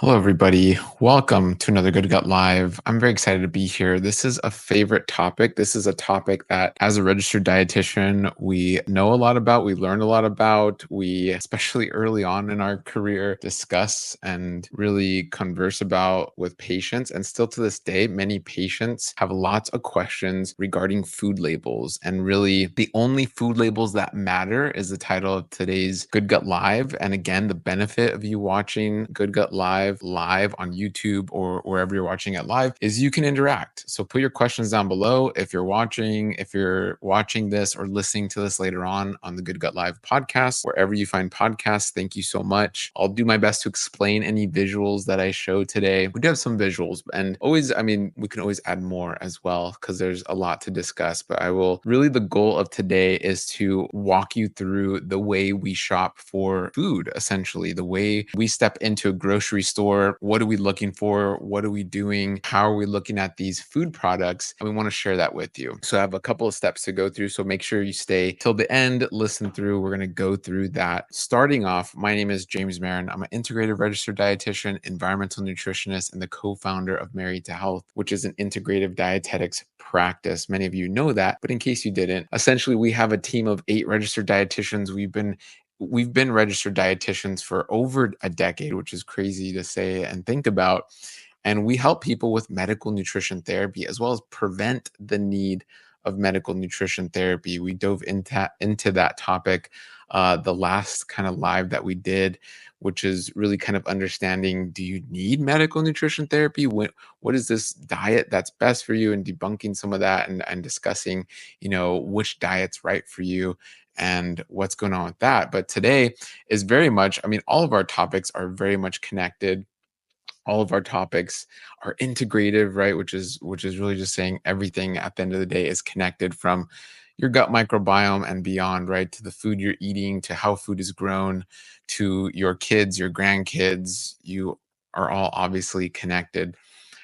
Hello, everybody. Welcome to another Good Gut Live. I'm very excited to be here. This is a favorite topic. This is a topic that, as a registered dietitian, we know a lot about, we learn a lot about, we, especially early on in our career, discuss and really converse about with patients. And still to this day, many patients have lots of questions regarding food labels. And really, the only food labels that matter is the title of today's Good Gut Live. And again, the benefit of you watching Good Gut live on YouTube or wherever you're watching it live is you can interact. So put your questions down below. If you're watching this or listening to this later on the Good Gut Live podcast, wherever you find podcasts, thank you so much. I'll do my best to explain any visuals that I show today. We do have some visuals, and we can always add more as well because there's a lot to discuss. But the goal of today is to walk you through the way we shop for food, essentially, the way we step into a grocery store. What are we looking for? What are we doing? How are we looking at these food products? And we want to share that with you. So I have a couple of steps to go through. So make sure you stay till the end, listen through. We're going to go through that. Starting off, my name is James Marin. I'm an integrative registered dietitian, environmental nutritionist, and the co-founder of Married to Health, which is an integrative dietetics practice. Many of you know that, but in case you didn't, essentially we have a team of 8 registered dietitians. We've been registered dietitians for over a decade, which is crazy to say and think about. And we help people with medical nutrition therapy as well as prevent the need of medical nutrition therapy. We dove into that topic the last kind of live that we did, which is really kind of understanding, do you need medical nutrition therapy? What is this diet that's best for you, and debunking some of that and discussing, which diet's right for you and what's going on with that. But today is very much, all of our topics are very much connected. All of our topics are integrative, right? Which is really just saying everything at the end of the day is connected, from your gut microbiome and beyond, right? To the food you're eating, to how food is grown, to your kids, your grandkids. You are all obviously connected.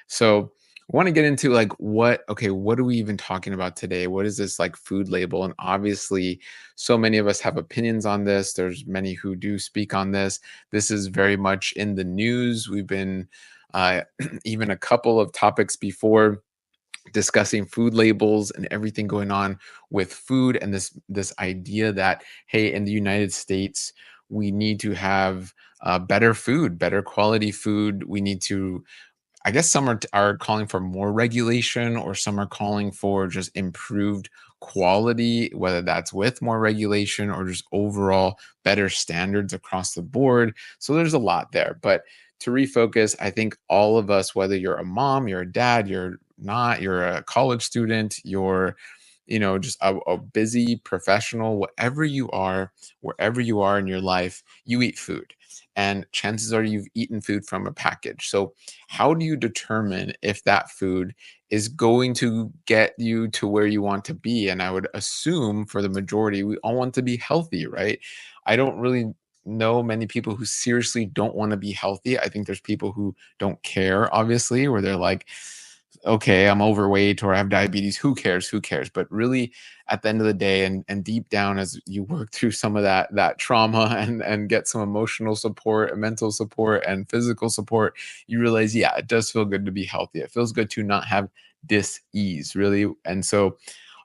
So I want to get into what are we even talking about today? What is this food label? And obviously, so many of us have opinions on this. There's many who do speak on this. This is very much in the news. We've been even a couple of topics before discussing food labels and everything going on with food, and this idea that, hey, in the United States, we need to have better food, better quality food. We need to, I guess some are calling for more regulation, or some are calling for just improved quality, whether that's with more regulation or just overall better standards across the board. So there's a lot there. But to refocus, I think all of us, whether you're a mom, you're a dad, you're a college student, you're just a busy professional, wherever you are in your life, you eat food. And chances are you've eaten food from a package. So how do you determine if that food is going to get you to where you want to be? And I would assume for the majority, we all want to be healthy, right? I don't really know many people who seriously don't want to be healthy. I think there's people who don't care, obviously, where they're like, okay, I'm overweight or I have diabetes. Who cares? Who cares? But really, at the end of the day, and deep down, as you work through some of that trauma and get some emotional support, and mental support, and physical support, you realize, yeah, it does feel good to be healthy. It feels good to not have dis-ease, really. And so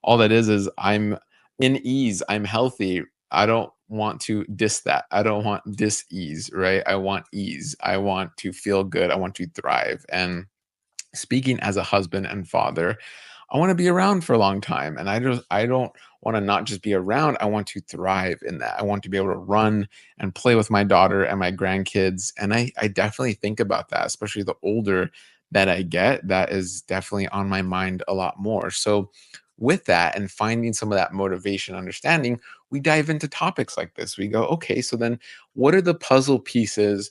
all that is I'm in ease. I'm healthy. I don't want to diss that. I don't want dis-ease, right? I want ease. I want to feel good. I want to thrive. And speaking as a husband and father, I want to be around for a long time. And I don't want to not just be around, I want to thrive in that. I want to be able to run and play with my daughter and my grandkids. And I definitely think about that, especially the older that I get. That is definitely on my mind a lot more. So with that and finding some of that motivation, understanding, we dive into topics like this. We go, okay, so then what are the puzzle pieces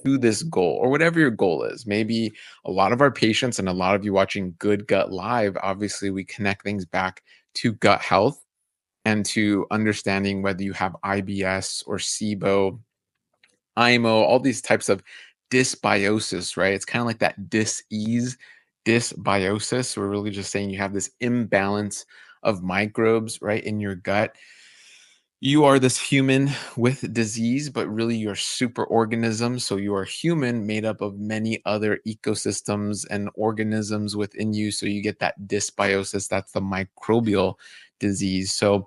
to this goal, or whatever your goal is? Maybe a lot of our patients and a lot of you watching Good Gut Live, obviously we connect things back to gut health and to understanding whether you have IBS or SIBO, IMO, all these types of dysbiosis, right? It's kind of like that dis-ease, dysbiosis. We're really just saying you have this imbalance of microbes, right, in your gut. You are this human with disease, but really you're super organism. So you are human made up of many other ecosystems and organisms within you. So you get that dysbiosis. That's the microbial disease. So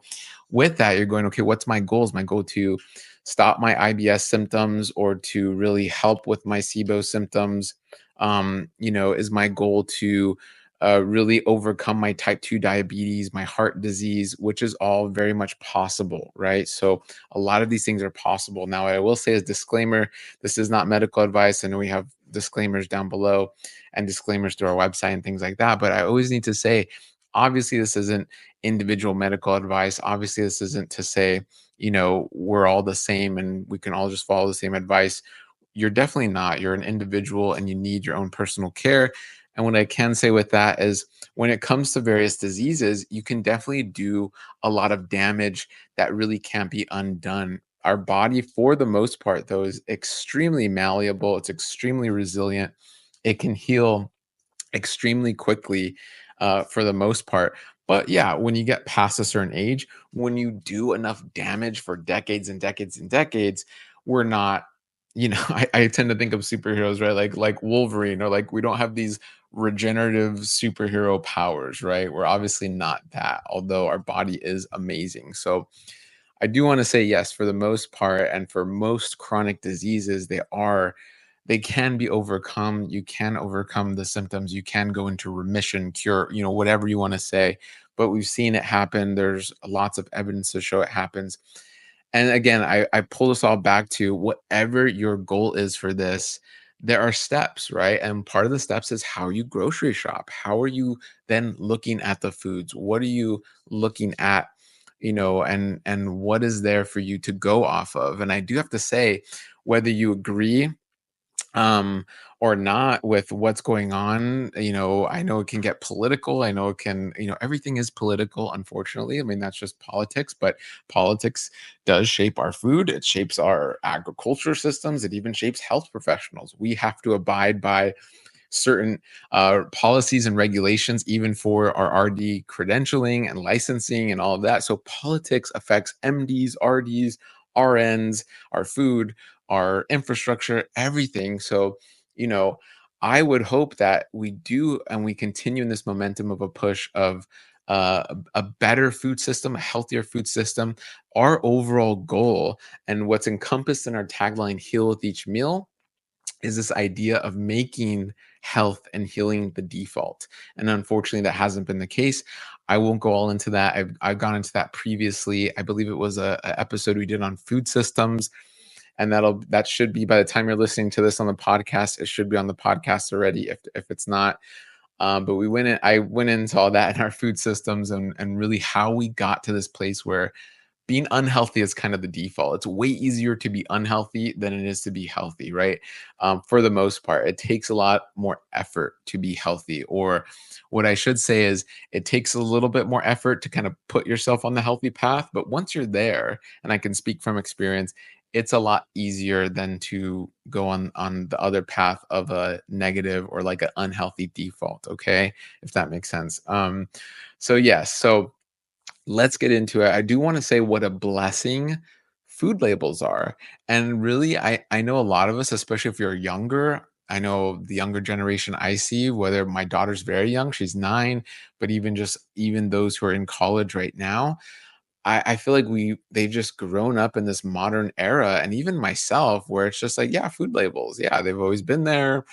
with that, you're going, okay, what's my goal? Is my goal to stop my IBS symptoms or to really help with my SIBO symptoms? Is my goal to really overcome my type 2 diabetes, my heart disease, which is all very much possible, right? So, a lot of these things are possible. Now, I will say as disclaimer, this is not medical advice. I know we have disclaimers down below and disclaimers through our website and things like that. But I always need to say, obviously, this isn't individual medical advice. Obviously, this isn't to say, we're all the same and we can all just follow the same advice. You're definitely not. You're an individual and you need your own personal care. And what I can say with that is when it comes to various diseases, you can definitely do a lot of damage that really can't be undone. Our body, for the most part, though, is extremely malleable, it's extremely resilient. It can heal extremely quickly for the most part. But yeah, when you get past a certain age, when you do enough damage for decades and decades and decades, we're not, I tend to think of superheroes, right? Like Wolverine, or like we don't have these regenerative superhero powers, right? We're obviously not that, although our body is amazing. So I do want to say yes, for the most part, and for most chronic diseases, they can be overcome. You can overcome the symptoms. You can go into remission, cure, whatever you want to say. But we've seen it happen. There's lots of evidence to show it happens. And again, I pull this all back to whatever your goal is for this, there are steps, right? And part of the steps is how you grocery shop. How are you then looking at the foods? What are you looking at? And what is there for you to go off of? And I do have to say, whether you agree um or not with what's going on, I know it can get political. I know it can, everything is political, unfortunately. I mean, that's just politics, but politics does shape our food, it shapes our agriculture systems, it even shapes health professionals. We have to abide by certain policies and regulations, even for our RD credentialing and licensing and all of that. So politics affects MDs, RDs, RNs, our food, our infrastructure, everything. So, you know, I would hope that we do and we continue in this momentum of a push of a better food system, a healthier food system. Our overall goal and what's encompassed in our tagline, Heal with Each Meal, is this idea of making health and healing the default. And unfortunately, that hasn't been the case. I won't go all into that. I've gone into that previously. I believe it was a episode we did on food systems. And that should be, by the time you're listening to this on the podcast, it should be on the podcast already if it's not. But I went into all that in our food systems and really how we got to this place where being unhealthy is kind of the default. It's way easier to be unhealthy than it is to be healthy, right? For the most part, it takes a lot more effort to be healthy. Or what I should say is, it takes a little bit more effort to kind of put yourself on the healthy path. But once you're there, and I can speak from experience, it's a lot easier than to go on the other path of a negative or like an unhealthy default. Okay, if that makes sense. So yes, so let's get into it. I do want to say what a blessing food labels are. And really, I know a lot of us, especially if you're younger, I know the younger generation I see, whether my daughter's very young, she's 9, but even those who are in college right now, I feel like they've just grown up in this modern era, and even myself, where it's just like, yeah, food labels. Yeah, they've always been there.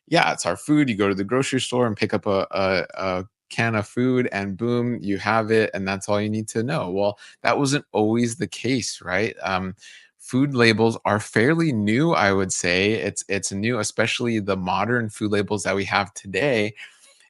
Yeah, it's our food. You go to the grocery store and pick up a can of food, and boom, you have it, and that's all you need to know. Well, that wasn't always the case, right? Food labels are fairly new, I would say. It's new, especially the modern food labels that we have today.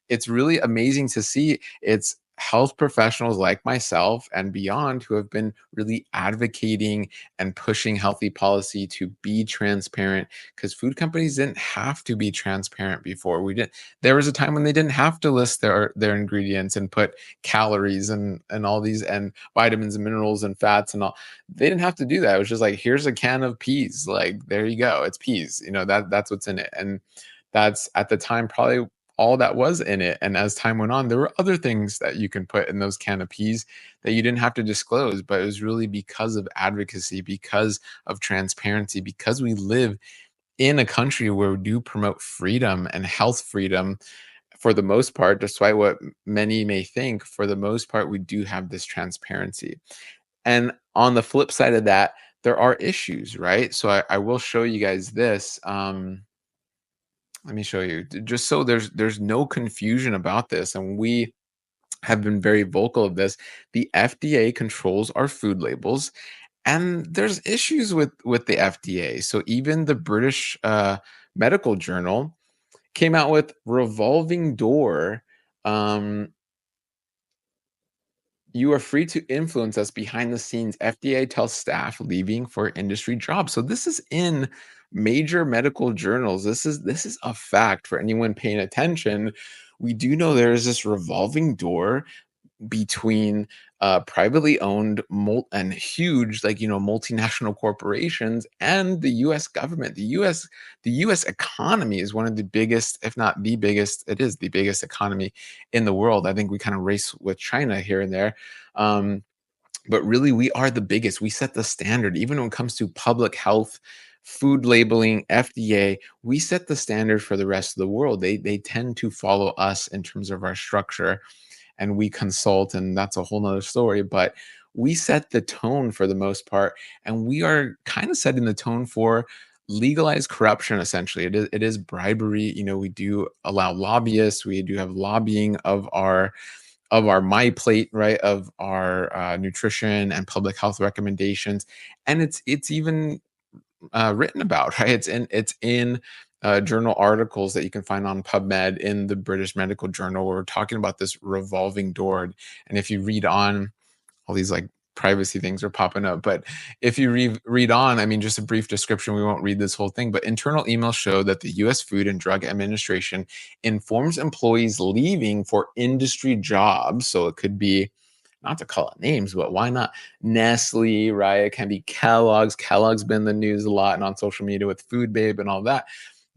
It's really amazing to see. It's health professionals like myself and beyond who have been really advocating and pushing healthy policy to be transparent, because food companies didn't have to be transparent before. We didn't There was a time when they didn't have to list their ingredients and put calories and all these and vitamins and minerals and fats and all. They didn't have to do that. It was just like, here's a can of peas, like there you go, it's peas, that's what's in it. And that's, at the time, probably all that was in it. And as time went on, there were other things that you can put in those canapes that you didn't have to disclose, but it was really because of advocacy, because of transparency, because we live in a country where we do promote freedom and health freedom for the most part, despite what many may think, for the most part, we do have this transparency. And on the flip side of that, there are issues, right? So I will show you guys this. Let me show you, just so there's no confusion about this, and we have been very vocal of this. The FDA controls our food labels, and there's issues with the FDA. So even the British Medical Journal came out with revolving door. Um, you are free to influence us behind the scenes. FDA tells staff leaving for industry jobs. So this is in major medical journals. This is a fact for anyone paying attention. We do know there is this revolving door between privately owned and huge, like, multinational corporations and the U.S. government. The U.S. economy is one of the biggest, if not the biggest. It is the biggest economy in the world. I think we kind of race with China here and there. Um, but really, we are the biggest. We set the standard, even when it comes to public health, food labeling, FDA. We set the standard for the rest of the world. They tend to follow us in terms of our structure, and we consult, and that's a whole nother story. But we set the tone for the most part, and we are kind of setting the tone for legalized corruption. Essentially, it is bribery. We do allow lobbyists. We do have lobbying of our my plate, right, of our nutrition and public health recommendations, and it's even written about, right? It's in journal articles that you can find on PubMed, in the British Medical Journal, where we're talking about this revolving door. And if you read on, all these like privacy things are popping up, but if you read on, I mean, just a brief description, we won't read this whole thing, but internal emails show that the US Food and Drug Administration informs employees leaving for industry jobs. So it could be, not to call out names, but why not Nestle, right? It can be Kellogg's. Kellogg's been in the news a lot and on social media with Food Babe and all that.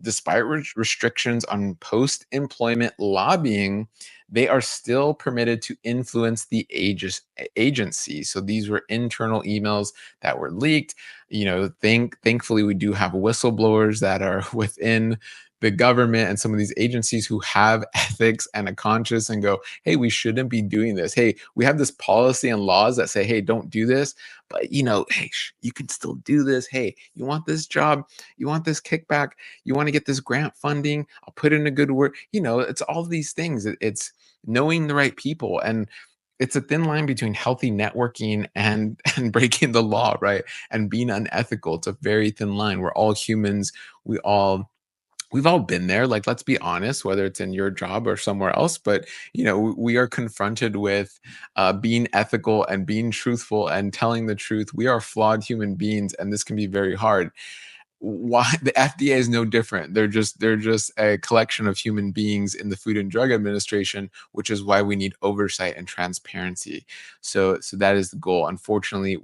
Despite restrictions on post-employment lobbying, they are still permitted to influence the agency. So these were internal emails that were leaked. Thankfully, we do have whistleblowers that are within the government and some of these agencies who have ethics and a conscience and go, hey, we shouldn't be doing this. Hey, we have this policy and laws that say, hey, don't do this. But, hey, you can still do this. Hey, you want this job? You want this kickback? You want to get this grant funding? I'll put in a good word. It's all these things. It's knowing the right people. And it's a thin line between healthy networking and and breaking the law, right? And being unethical. It's a very thin line. We're all humans. We've all been there. Like, let's be honest, whether it's in your job or somewhere else, but we are confronted with being ethical and being truthful and telling the truth. We are flawed human beings, and this can be very hard. Why the FDA is no different. They're just a collection of human beings in the Food and Drug Administration, which is why we need oversight and transparency. So that is the goal. Unfortunately,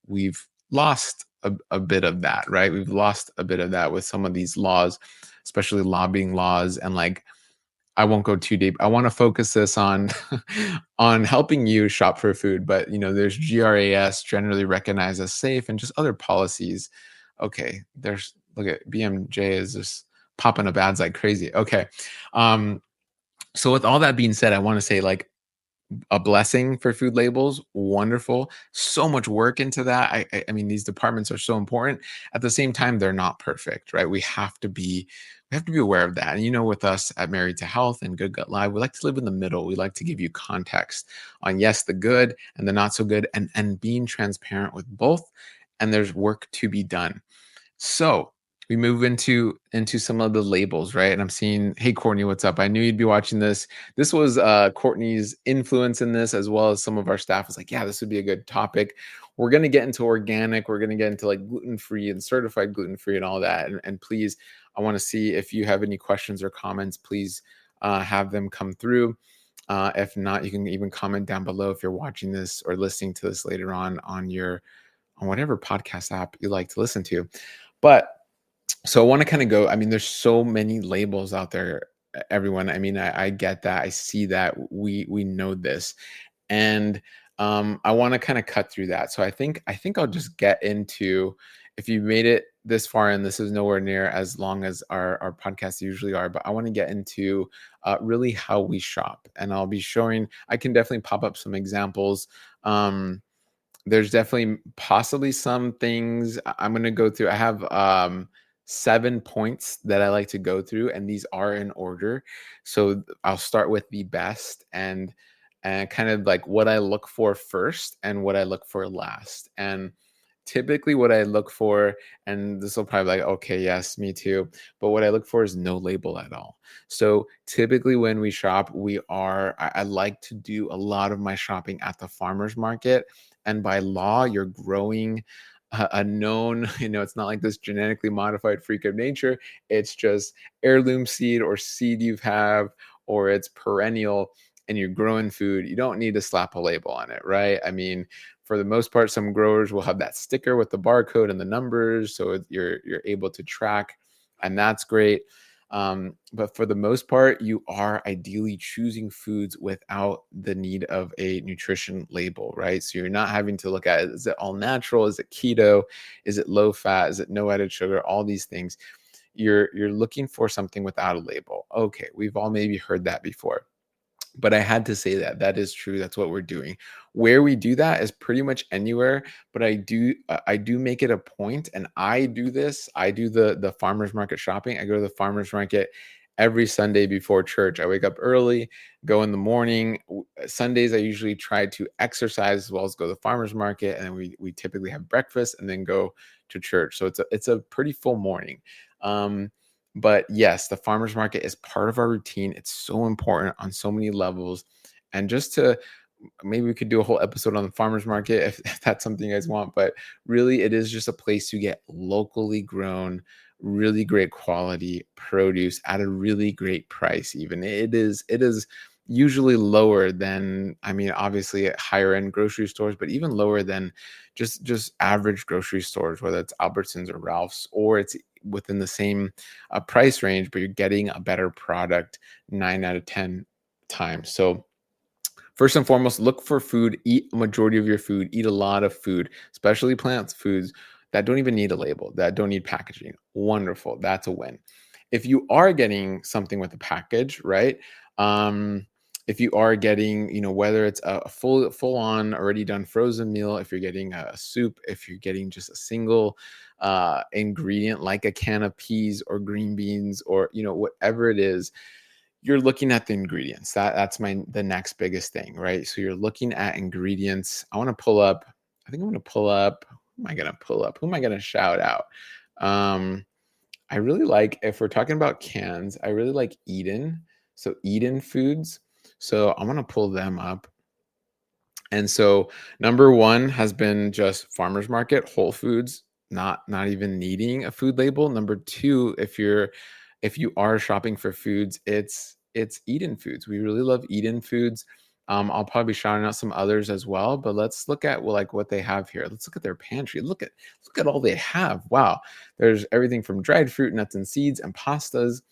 we've lost a bit of that, right? We've lost a bit of that with some of these laws, especially lobbying laws. And like, I won't go too deep. I want to focus this on on helping you shop for food, but there's GRAS, generally recognized as safe, and just other policies. Okay, there's, look at BMJ is just popping up ads like crazy. Okay. Um, so with all that being said, I want to say, like, a blessing for food labels, wonderful. So much work into that. I mean, these departments are so important. At the same time, they're not perfect, right? We have to be aware of that. And with us at Married to Health and Good Gut Live, we like to live in the middle. We like to give you context on, yes, the good and the not so good, and being transparent with both. And there's work to be done. So we move into some of the labels, right? And I'm seeing, hey, Courtney, what's up? I knew you'd be watching this. This was Courtney's influence in this, as well as some of our staff was like, yeah, this would be a good topic. We're going to get into organic. We're going to get into like gluten-free and certified gluten-free and all that. And please, I want to see if you have any questions or comments. Please have them come through. If not, you can even comment down below if you're watching this or listening to this later on whatever podcast app you like to listen to. But so I want to kind of go, I mean, there's so many labels out there. everyone. I mean, I get that. I see that. We know this. And I want to kind of cut through that. So I think I'll just get into, if you made it this far, and this is nowhere near as long as our podcasts usually are, but I want to get into really how we shop. And I'll be showing, I can definitely pop up some examples. There's definitely possibly some things I'm going to go through. I have 7 points that I like to go through, and these are in order. So I'll start with the best, and kind of like what I look for first and what I look for last. And typically what I look for, and this will probably like, okay, yes, me too. But what I look for is no label at all. So typically when we shop, I like to do a lot of my shopping at the farmer's market. And by law, you're growing a known, it's not like this genetically modified freak of nature. It's just heirloom seed or seed you have, or it's perennial, and you're growing food. You don't need to slap a label on it, right? I mean, for the most part, some growers will have that sticker with the barcode and the numbers, so you're able to track, and that's great. But for the most part, you are ideally choosing foods without the need of a nutrition label, right? So you're not having to look at, is it all natural? Is it keto? Is it low fat? Is it no added sugar? All these things. You're looking for something without a label. Okay, we've all maybe heard that before. But I had to say that that is true. That's what we're doing. Where we do that is pretty much anywhere, but I do make it a point, and I do this. I do the farmers market shopping. I go to the farmers market every Sunday before church. I wake up early, go in the morning. Sundays I usually try to exercise as well as go to the farmers market, and then we typically have breakfast and then go to church. So it's a pretty full morning. Um, but yes, the farmers market is part of our routine. It's so important on so many levels. And just to, maybe we could do a whole episode on the farmers market if that's something you guys want. But really, it is just a place to get locally grown, really great quality produce at a really great price. Even it is usually lower than, I mean, obviously at higher end grocery stores, but even lower than just average grocery stores, whether it's Albertsons or Ralph's, or it's within the same price range, but you're getting a better product 9 out of 10 times. So first and foremost, look for food, eat a majority of your food, eat a lot of food, especially plant foods that don't even need a label, that don't need packaging. Wonderful. That's a win. If you are getting something with a package, right? If you are getting, whether it's a full on already done frozen meal, if you're getting a soup, if you're getting just a single ingredient like a can of peas or green beans, or whatever it is, you're looking at the ingredients. That's the next biggest thing, right? So you're looking at ingredients. I want to pull up. I think I'm going to pull up. Who am I going to pull up? Who am I going to shout out? I really like, if we're talking about cans, I really like Eden. So Eden Foods. So I'm going to pull them up. And so number one has been just farmers market, Whole Foods, not even needing a food label. Number two, if you are shopping for foods, it's Eden Foods. We really love Eden Foods. I'll probably be shouting out some others as well, but let's look at, well, like what they have here. Let's look at their pantry. Look at all they have. Wow, there's everything from dried fruit, nuts and seeds, and pastas,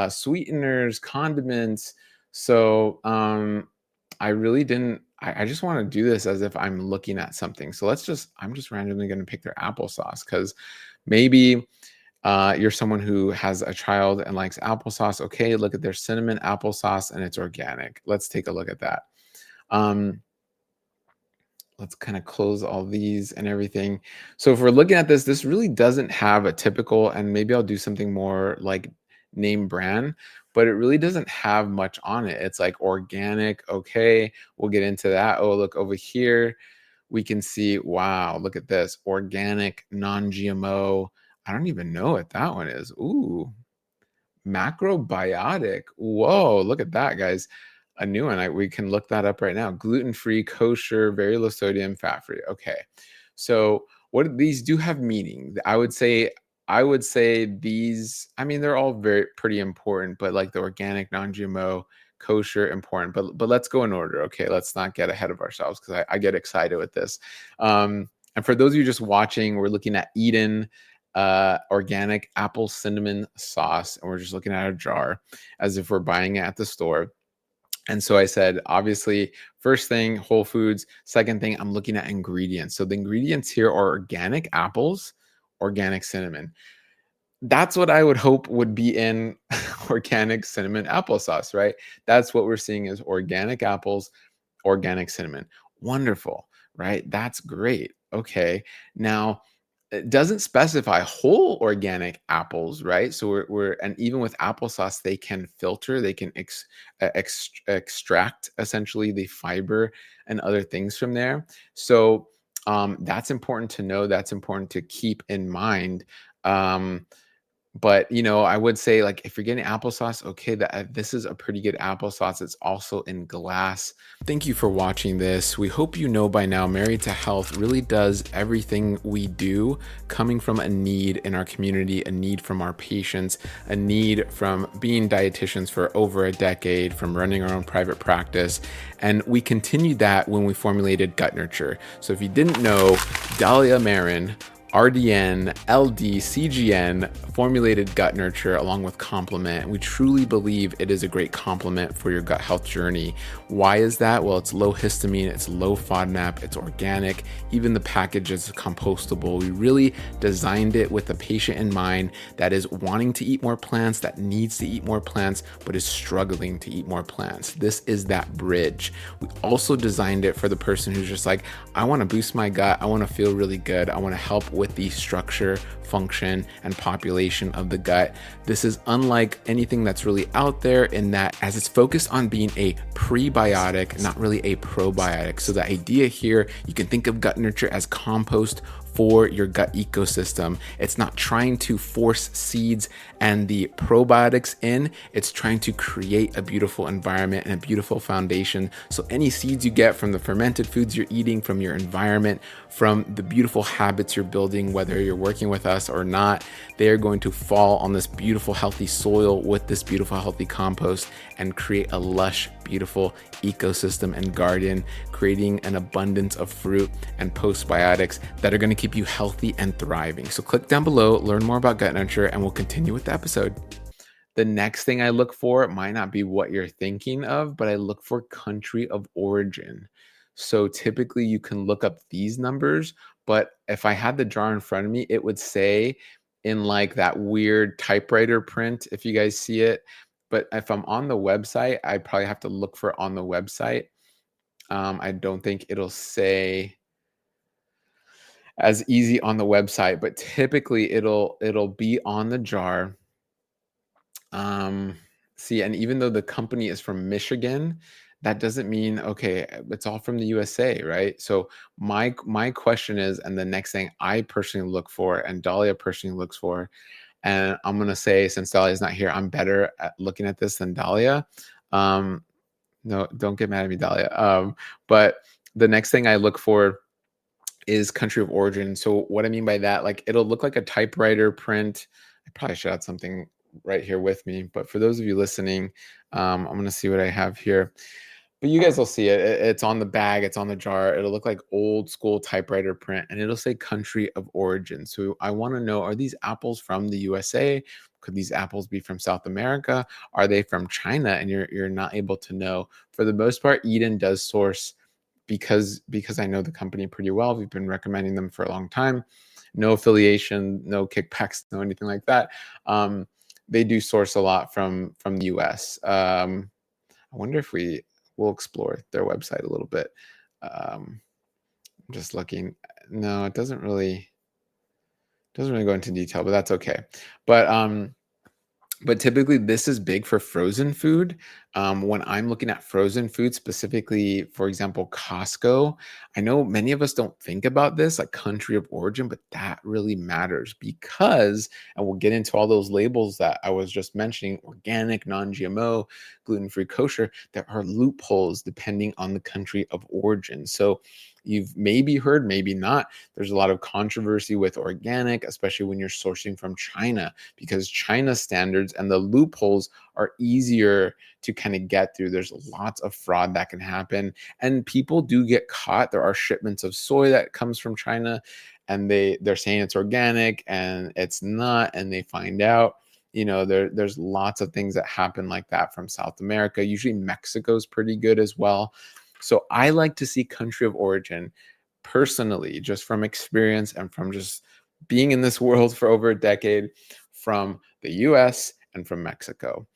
sweeteners, condiments. So I really didn't. I just want to do this as if I'm looking at something. So I'm just randomly going to pick their applesauce, because maybe you're someone who has a child and likes applesauce. Okay, look at their cinnamon applesauce, and it's organic. Let's take a look at that. Let's kind of close all these and everything. So if we're looking at this really doesn't have a typical, and maybe I'll do something more like name brand, but it really doesn't have much on it. It's like organic. Okay, we'll get into that. Oh, look over here. We can see, wow, look at this. Organic, non-GMO. I don't even know what that one is. Ooh, macrobiotic. Whoa, look at that, guys. A new one. We can look that up right now. Gluten-free, kosher, very low sodium, fat-free. Okay. So what these do have meaning. I would say these, I mean, they're all very pretty important, but like the organic, non-GMO, kosher, important. But let's go in order. Okay. Let's not get ahead of ourselves, because I get excited with this. And for those of you just watching, we're looking at Eden. organic apple cinnamon sauce, and we're just looking at a jar as if we're buying it at the store. And so I said, obviously, first thing, whole foods. Second thing, I'm looking at ingredients. So the ingredients here are organic apples, organic cinnamon. That's what I would hope would be in organic cinnamon applesauce, right? That's what we're seeing is organic apples, organic cinnamon. Wonderful, right? That's great. Okay. Now, it doesn't specify whole organic apples, right? So and even with applesauce, they can filter, they can extract essentially the fiber and other things from there. So that's important to know. That's important to keep in mind. Um, but, I would say, like, if you're getting applesauce, okay, this is a pretty good applesauce. It's also in glass. Thank you for watching this. We hope you know by now, Married to Health really does everything we do coming from a need in our community, a need from our patients, a need from being dietitians for over a decade, from running our own private practice. And we continued that when we formulated Gut Nurture. So if you didn't know, James Marin, RDN, LD, CGN formulated Gut Nurture along with Complement. We truly believe it is a great complement for your gut health journey. Why is that? Well, it's low histamine, it's low FODMAP, it's organic, even the package is compostable. We really designed it with a patient in mind that is wanting to eat more plants, that needs to eat more plants, but is struggling to eat more plants. This is that bridge. We also designed it for the person who's just like, I want to boost my gut, I want to feel really good, I want to help with the structure, function, and population of the gut. This is unlike anything that's really out there in that as it's focused on being a prebiotic, not really a probiotic. So the idea here, you can think of Gut Nurture as compost for your gut ecosystem. It's not trying to force seeds and the probiotics in, it's trying to create a beautiful environment and a beautiful foundation. So any seeds you get from the fermented foods you're eating, from your environment, from the beautiful habits you're building, whether you're working with us or not, they are going to fall on this beautiful, healthy soil with this beautiful, healthy compost and create a lush, beautiful ecosystem and garden, creating an abundance of fruit and postbiotics that are going to keep you healthy and thriving. So click down below, learn more about Gut Nurture, and we'll continue with the episode. The next thing I look for might not be what you're thinking of, but I look for country of origin. So typically you can look up these numbers, but if I had the jar in front of me, it would say in like that weird typewriter print, if you guys see it. But if I'm on the website, I probably have to look for it on the website. I don't think it'll say as easy on the website, but typically it'll be on the jar. See, and even though the company is from Michigan, that doesn't mean okay, it's all from the USA, right? So my question is, and the next thing I personally look for, and Dahlia personally looks for, and I'm gonna say since Dahlia's not here, I'm better at looking at this than Dahlia. No, don't get mad at me, Dahlia. But the next thing I look for is country of origin. So what I mean by that, like it'll look like a typewriter print. I probably should have something right here with me, but for those of you listening, I'm gonna see what I have here. But you guys will see it. It's on the bag, it's on the jar. It'll look like old school typewriter print, and it'll say country of origin. So I want to know, are these apples from the USA? Could these apples be from South America? Are they from China? And you're not able to know. For the most part, Eden does source because I know the company pretty well. We've been recommending them for a long time. No affiliation, no kickbacks, no anything like that. They do source a lot from the US. I wonder if we'll explore their website a little bit. I'm just looking. No, it doesn't really go into detail, but that's okay. But typically this is big for frozen food. When I'm looking at frozen food, specifically, for example, Costco, I know many of us don't think about this, like country of origin, but that really matters because, and we'll get into all those labels that I was just mentioning, organic, non-GMO, gluten-free, kosher, there are loopholes depending on the country of origin. So you've maybe heard, maybe not, there's a lot of controversy with organic, especially when you're sourcing from China, because China's standards and the loopholes are easier to kind of get through. There's lots of fraud that can happen, and people do get caught. There are shipments of soy that comes from China, and they're saying it's organic and it's not, and they find out. There's lots of things that happen like that from South America. Usually Mexico's pretty good as well. So I like to see country of origin personally, just from experience and from just being in this world for over a decade, from the US and from Mexico.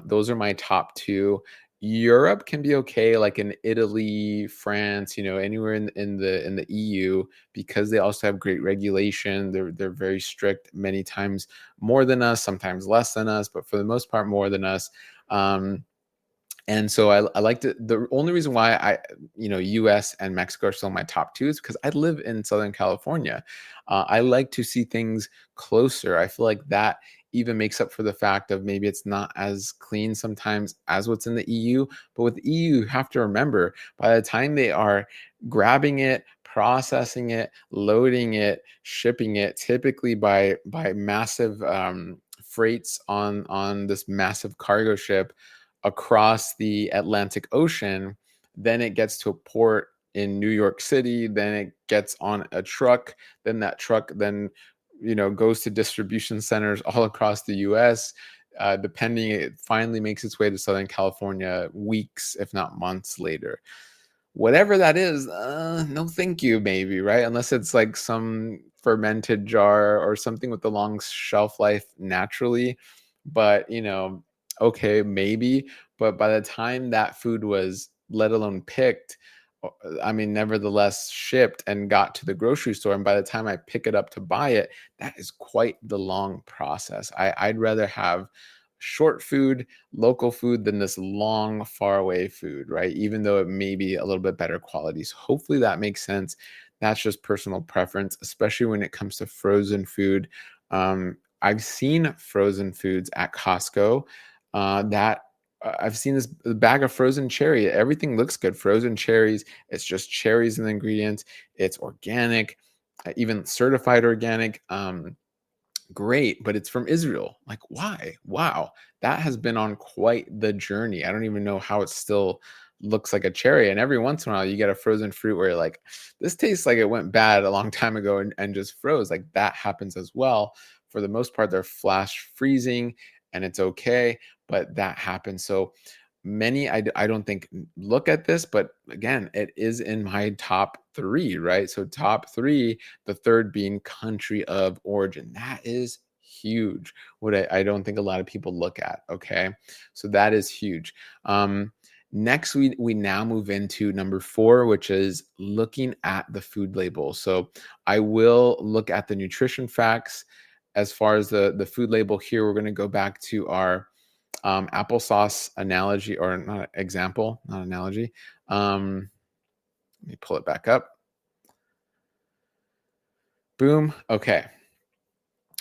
Those are my top two. Europe can be okay, like in Italy, France, anywhere in the EU, because they also have great regulation. They're very strict, many times more than us, sometimes less than us, but for the most part more than us. And so I like to, the only reason why US and Mexico are still my top two is because I live in Southern California. I like to see things closer. I feel like that even makes up for the fact of maybe it's not as clean sometimes as what's in the EU. But with the EU, you have to remember, by the time they are grabbing it, processing it, loading it, shipping it, typically by massive freights on this massive cargo ship across the Atlantic Ocean, then it gets to a port in New York City, then it gets on a truck, then that truck then goes to distribution centers all across the US. Depending, it finally makes its way to Southern California weeks, if not months later. Whatever that is, no thank you, maybe, right? Unless it's like some fermented jar or something with the long shelf life naturally. But, okay, maybe. But by the time that food was, let alone picked, I mean, nevertheless shipped and got to the grocery store, and by the time I pick it up to buy it, that is quite the long process. I'd rather have short food, local food, than this long, far away food, right? Even though it may be a little bit better quality. So hopefully that makes sense. That's just personal preference, especially when it comes to frozen food. I've seen frozen foods at Costco that I've seen this bag of frozen cherry. Everything looks good. Frozen cherries. It's just cherries in the ingredients. It's organic, even certified organic. Great, but it's from Israel. Like, why? Wow, that has been on quite the journey. I don't even know how it still looks like a cherry. And every once in a while, you get a frozen fruit where you're like, this tastes like it went bad a long time ago and just froze. Like, that happens as well. For the most part, they're flash freezing and it's okay, but that happens. So many, I don't think look at this, but again, it is in my top three, right? So top three, the third being country of origin. That is huge. What I don't think a lot of people look at. Okay. So that is huge. Next, we now move into number four, which is looking at the food label. So I will look at the nutrition facts. As far as the food label here, we're going to go back to our applesauce analogy, or not example, not analogy. Let me pull it back up. Boom. Okay.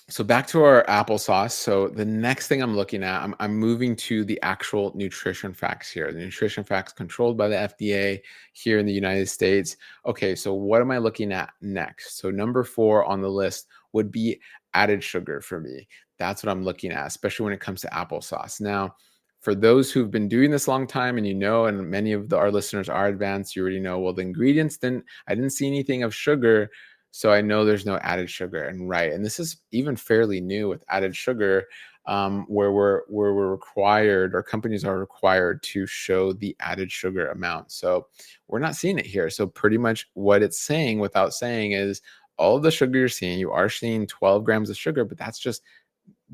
So back to our applesauce. So the next thing I'm looking at, I'm moving to the actual nutrition facts here. The nutrition facts controlled by the FDA here in the United States. Okay, so what am I looking at next? So number four on the list would be added sugar for me. That's what I'm looking at, especially when it comes to applesauce. Now, for those who've been doing this a long time and and many of our listeners are advanced, you already know, well, the ingredients I didn't see anything of sugar, so I know there's no added sugar. And right, and this is even fairly new with added sugar, where we're required, or companies are required to show the added sugar amount. So we're not seeing it here. So pretty much what it's saying without saying is all of the sugar you're seeing, you are seeing 12 grams of sugar, but that's just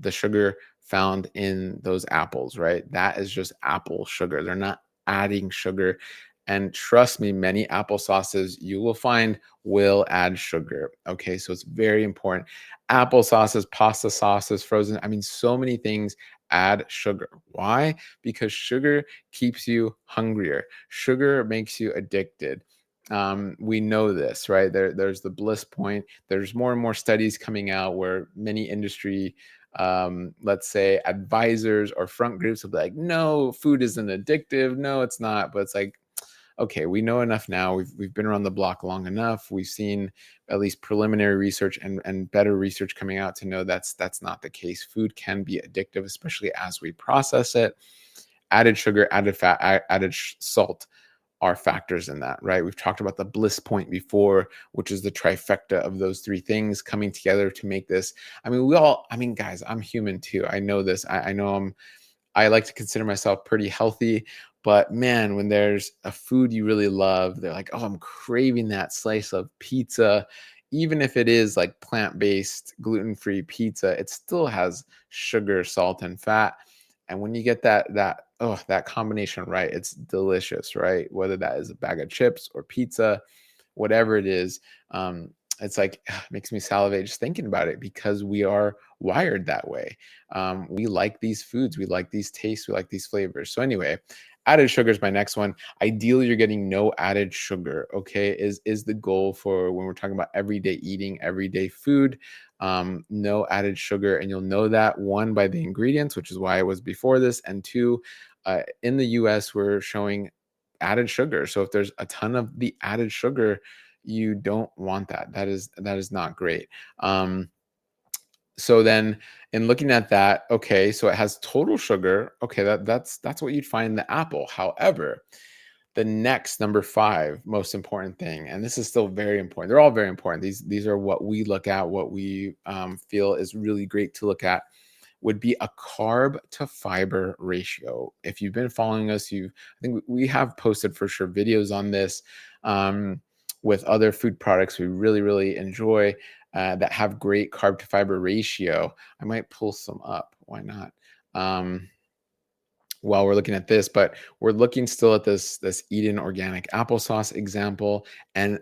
the sugar found in those apples, right? That is just apple sugar. They're not adding sugar. And trust me, many apple sauces you will find will add sugar. Okay, so it's very important. Apple sauces, pasta sauces, frozen, I mean, so many things add sugar. Why? Because sugar keeps you hungrier. Sugar makes you addicted. We know this, right? There's the bliss point. There's more and more studies coming out where many industry, let's say advisors or front groups will be like, no, food isn't addictive. No, it's not. But it's like, okay, we know enough now. We've been around the block long enough. We've seen at least preliminary research and better research coming out to know that's not the case. Food can be addictive, especially as we process it. Added sugar, added fat, added salt. are factors in that, right? We've talked about the bliss point before, which is the trifecta of those three things coming together to make this. I mean, guys, I'm human too. I know this. I know I like to consider myself pretty healthy, but man, when there's a food you really love, they're like, oh, I'm craving that slice of pizza. Even if it is like plant-based, gluten-free pizza, it still has sugar, salt, and fat. And when you get that combination right, it's delicious, right? Whether that is a bag of chips or pizza, whatever it is, it's like makes me salivate just thinking about it because we are wired that way. We like these foods, we like these tastes, we like these flavors. So anyway, added sugar is my next one. Ideally, you're getting no added sugar. Okay, is the goal for when we're talking about everyday eating, everyday food. No added sugar, and you'll know that one by the ingredients, which is why it was before this, and two, in the U.S. we're showing added sugar. So if there's a ton of the added sugar, you don't want that. That is not great. So then in looking at that, okay, so it has total sugar. Okay, that's what you'd find in the apple. However, the next number 5 most important thing, and this is still very important. They're all very important. These are what we look at, what we feel is really great to look at, would be a carb to fiber ratio. If you've been following us, I think we have posted for sure videos on this with other food products we really enjoy that have great carb to fiber ratio. I might pull some up. Why not? While we're looking at this, but we're looking still at this Eden organic applesauce example. And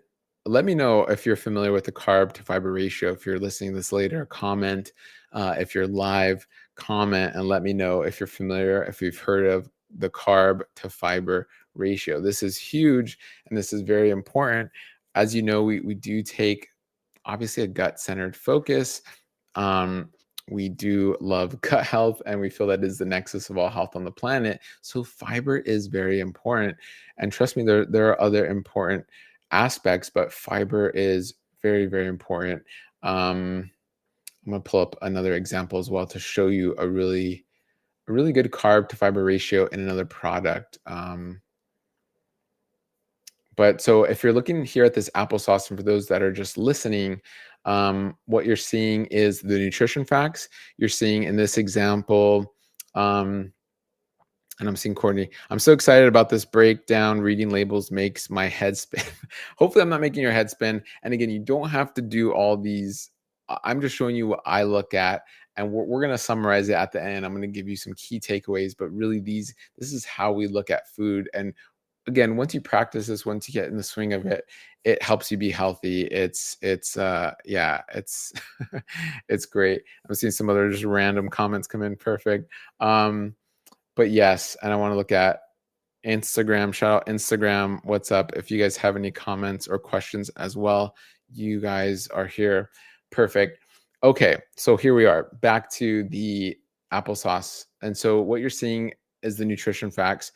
let me know if you're familiar with the carb to fiber ratio. If you're listening to this later, comment. If you're live, comment and let me know if you're familiar, if you've heard of the carb to fiber ratio. This is huge and this is very important. As you know, we do take obviously a gut-centered focus. We do love gut health and we feel that is the nexus of all health on the planet. So fiber is very important. And trust me, there are other important aspects, but fiber is very important. I'm going to pull up another example as well to show you a really good carb to fiber ratio in another product. But so if you're looking here at this applesauce, and for those that are just listening, what you're seeing is the nutrition facts. You're seeing in this example, and I'm seeing Courtney. I'm so excited about this breakdown. Reading labels makes my head spin. Hopefully, I'm not making your head spin. And again, you don't have to do all these. I'm just showing you what I look at, and we're going to summarize it at the end. I'm going to give you some key takeaways, but really, this is how we look at food. And again, once you practice this, once you get in the swing of it, it helps you be healthy. It's it's it's great. I'm seeing some other just random comments come in. Perfect. But yes, and I want to look at Instagram. Shout out Instagram. What's up? If you guys have any comments or questions as well, you guys are here. Perfect. Okay, so here we are back to the applesauce. And so what you're seeing is the nutrition facts.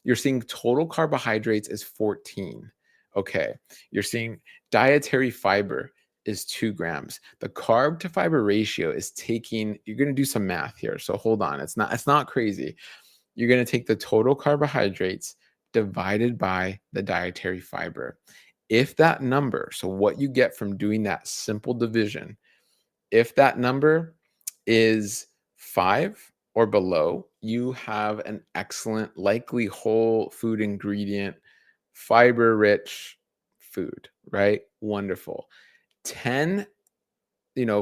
You're seeing total carbohydrates is 14. Okay. You're seeing dietary fiber is 2 grams. The carb to fiber ratio is you're going to do some math here. So hold on. It's not crazy. You're going to take the total carbohydrates divided by the dietary fiber. If that number, so what you get from doing that simple division, if that number is 5 or below, you have an excellent, likely whole food ingredient, fiber-rich food, right? Wonderful. 10,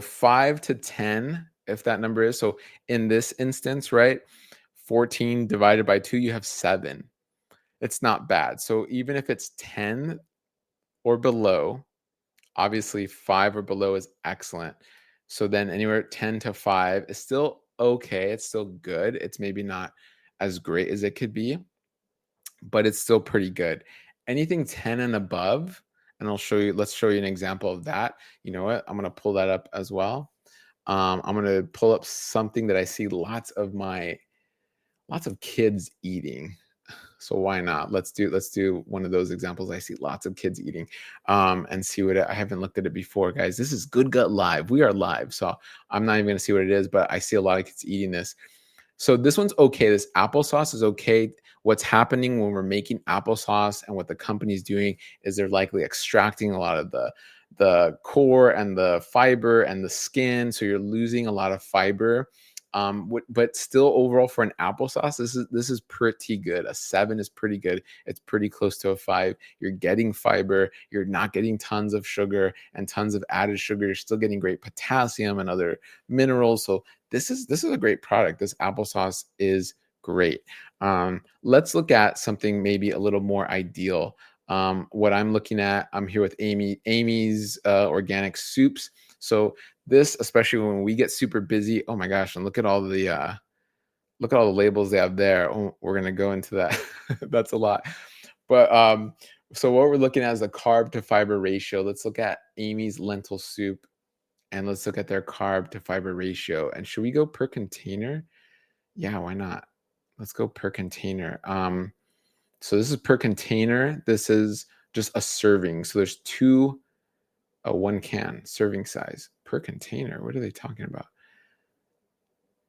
5 to 10, if that number is. So in this instance, right, 14 divided by 2, you have 7. It's not bad. So even if it's 10 or below, obviously 5 or below is excellent. So then anywhere 10 to 5 is still okay. It's still good. It's maybe not as great as it could be, but it's still pretty good. Anything 10 and above, and let's show you an example of that. You know what? I'm going to pull that up as well. I'm going to pull up something that I see lots of kids eating. So why not? Let's do one of those examples I see lots of kids eating, and see what I haven't looked at it before, guys. This is Good Gut Live. We are live, so I'm not even going to see what it is, but I see a lot of kids eating this. So this one's okay. This applesauce is okay. What's happening when we're making applesauce and what the company's doing is they're likely extracting a lot of the core and the fiber and the skin. So you're losing a lot of fiber. But still overall for an applesauce, this is pretty good. A 7 is pretty good. It's pretty close to a 5. You're getting fiber. You're not getting tons of sugar and tons of added sugar. You're still getting great potassium and other minerals. So this is a great product. This applesauce is great. Let's look at something maybe a little more ideal. What I'm looking at, I'm here with Amy's organic soups. So this, especially when we get super busy. Oh my gosh! And look at all the labels they have there. Oh, we're gonna go into that. That's a lot. But so what we're looking at is the carb to fiber ratio. Let's look at Amy's lentil soup and let's look at their carb to fiber ratio. And should we go per container? Yeah, why not? Let's go per container. So this is per container. This is just a serving. So there's one can serving size per container. What are they talking about?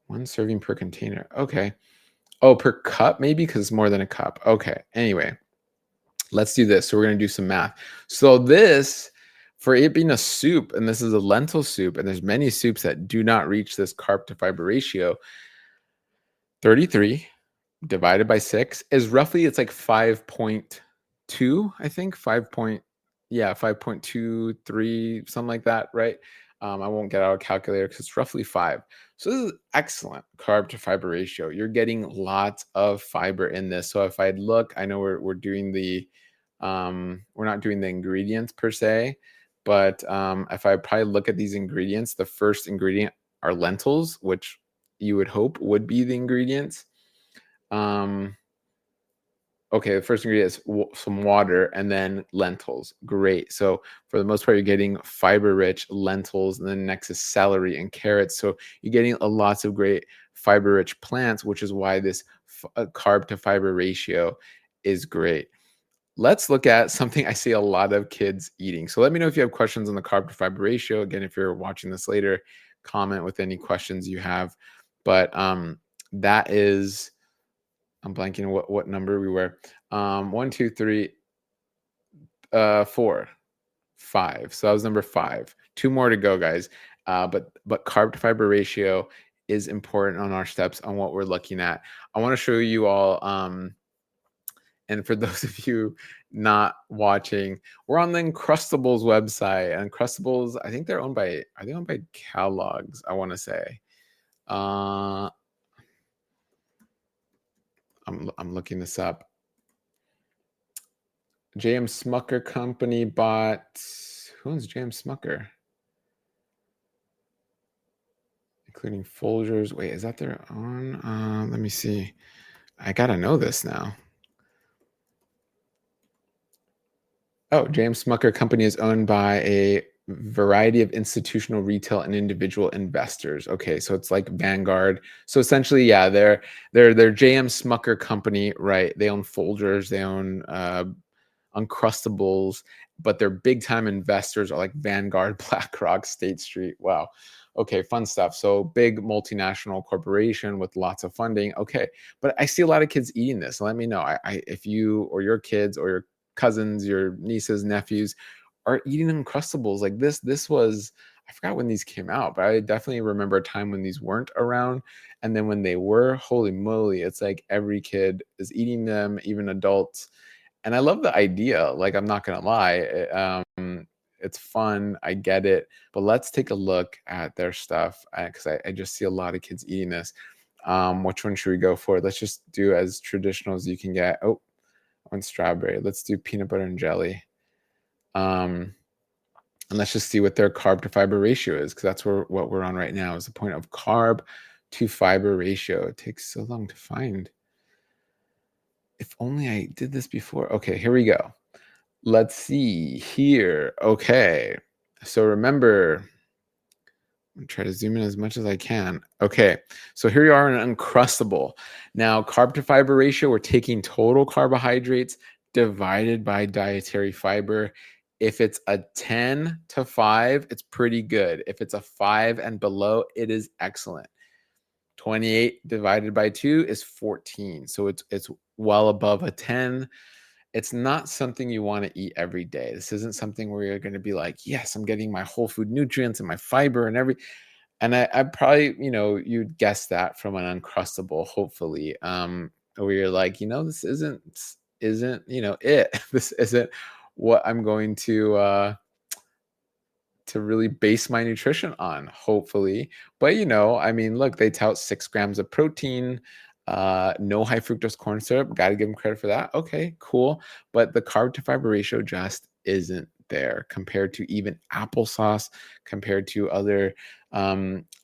One serving per container. Okay. Oh, per cup maybe because it's more than a cup. Okay. Anyway, let's do this. So we're going to do some math. So this, for it being a soup, and this is a lentil soup, and there's many soups that do not reach this carb to fiber ratio, 33 divided by 6 is roughly, it's like 5.2, I think. 5.23, something like that, right? I won't get out a calculator because it's roughly 5. So this is excellent carb to fiber ratio. You're getting lots of fiber in this. So if I'd look, I know we're doing we're not doing the ingredients per se, but if I probably look at these ingredients, the first ingredient are lentils, which you would hope would be the ingredients. Okay, the first ingredient is some water and then lentils. Great. So for the most part, you're getting fiber-rich lentils, and then next is celery and carrots. So you're getting lots of great fiber-rich plants, which is why this carb to fiber ratio is great. Let's look at something I see a lot of kids eating. So let me know if you have questions on the carb to fiber ratio. Again, if you're watching this later, comment with any questions you have. But that is, I'm blanking what number we were. 1, 2, 3, 4, 5. So that was number 5. 2 more to go, guys. But carb to fiber ratio is important on our steps on what we're looking at. I want to show you all. And for those of you not watching, we're on the Uncrustables website. And Uncrustables, I think are they owned by Kellogg's? I want to say. I'm looking this up. James Smucker Company bought. Who owns James Smucker? Including Folgers. Wait, is that their own? Let me see. I gotta know this now. Oh, James Smucker Company is owned by a variety of institutional, retail, and individual investors. Okay, so it's like Vanguard. So essentially, yeah, they're JM Smucker Company, right? They own Folgers, they own Uncrustables, but their big time investors are like Vanguard, BlackRock, State Street. Wow. Okay, fun stuff. So big multinational corporation with lots of funding. Okay, but I see a lot of kids eating this. Let me know if you or your kids or your cousins, your nieces, nephews are eating Uncrustables like this. This was, I forgot when these came out, but I definitely remember a time when these weren't around. And then when they were, holy moly, it's like every kid is eating them, even adults. And I love the idea. Like, I'm not going to lie. It's fun. I get it. But let's take a look at their stuff because I just see a lot of kids eating this. Which one should we go for? Let's just do as traditional as you can get. Oh, on strawberry. Let's do peanut butter and jelly. And let's just see what their carb to fiber ratio is, because that's what we're on right now is the point of carb to fiber ratio. It takes so long to find. If only I did this before. Okay, here we go. Let's see here. Okay, so remember, I'm try to zoom in as much as I can. Okay, so here you are in an Uncrustable. Now, carb to fiber ratio, we're taking total carbohydrates divided by dietary fiber. If it's a 10 to 5, it's pretty good. If it's a 5 and below, it is excellent. 28 divided by 2 is 14. So it's well above a 10. It's not something you want to eat every day. This isn't something where you're going to be like, yes, I'm getting my whole food nutrients and my fiber and every. And I probably, you'd guess that from an Uncrustable, hopefully, where you're like, this isn't, it. This isn't what I'm going to really base my nutrition on, hopefully. But I mean, look, they tout 6 grams of protein, no high fructose corn syrup. Got to give them credit for that. Okay, cool. But the carb to fiber ratio just isn't there compared to even applesauce, compared to other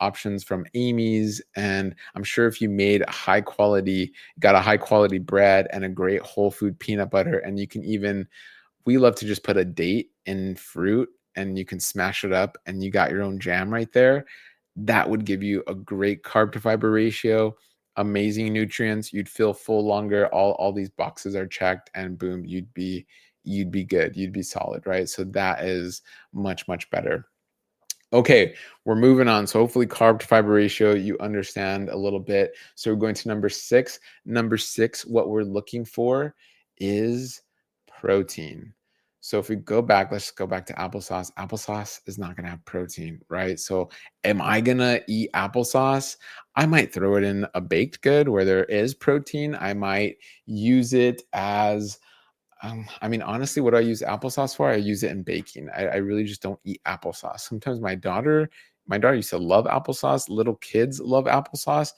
options from Amy's. And I'm sure if you made got a high quality bread and a great whole food peanut butter, and you can even we love to just put a date in fruit and you can smash it up and you got your own jam right there. That would give you a great carb to fiber ratio, amazing nutrients. You'd feel full longer. All these boxes are checked, and boom, you'd be good. You'd be solid, right? So that is much, much better. Okay, we're moving on. So hopefully carb to fiber ratio, you understand a little bit. So we're going to number 6. Number 6, what we're looking for is protein. So if we go back, let's go back to applesauce. Applesauce is not going to have protein, right? So am I going to eat applesauce? I might throw it in a baked good where there is protein. I might use it as I mean, honestly, what do I use applesauce for? I use it in baking. I really just don't eat applesauce. Sometimes my daughter used to love applesauce. Little kids love applesauce.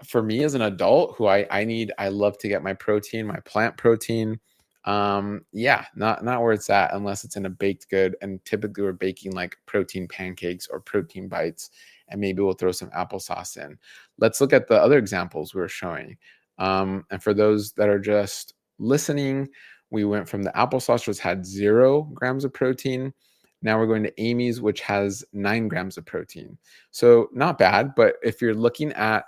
For me as an adult who I love to get my protein, my plant protein. Yeah, not where it's at unless it's in a baked good. And typically we're baking like protein pancakes or protein bites, and maybe we'll throw some applesauce in. Let's look at the other examples we were showing. And for those that are just listening, we went from the applesauce, which had 0 grams of protein. Now we're going to Amy's, which has 9 grams of protein. So not bad, but if you're looking at,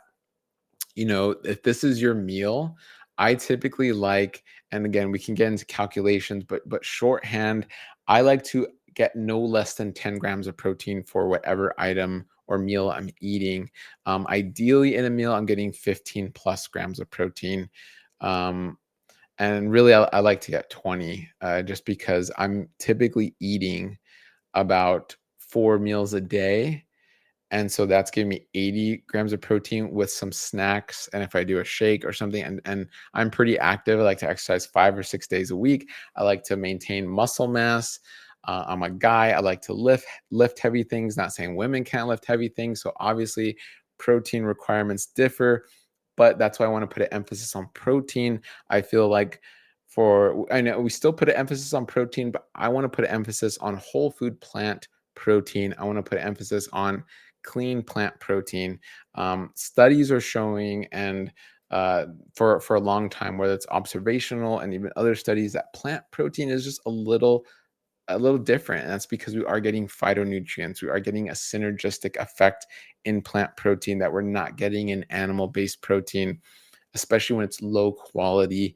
if this is your meal, I typically like, and again, we can get into calculations, but shorthand, I like to get no less than 10 grams of protein for whatever item or meal I'm eating. Ideally, in a meal, I'm getting 15 plus grams of protein. And really, I like to get 20 just because I'm typically eating about 4 meals a day. And so that's giving me 80 grams of protein with some snacks. And if I do a shake or something, and I'm pretty active, I like to exercise 5 or 6 days a week. I like to maintain muscle mass. I'm a guy. I like to lift heavy things. Not saying women can't lift heavy things. So obviously, protein requirements differ, but that's why I want to put an emphasis on protein. I feel like I know we still put an emphasis on protein, but I want to put an emphasis on whole food plant protein. I want to put an emphasis on clean plant protein. Studies are showing, and for a long time, whether it's observational and even other studies, that plant protein is just a little different. And that's because we are getting phytonutrients. We are getting a synergistic effect in plant protein that we're not getting in animal-based protein, especially when it's low quality,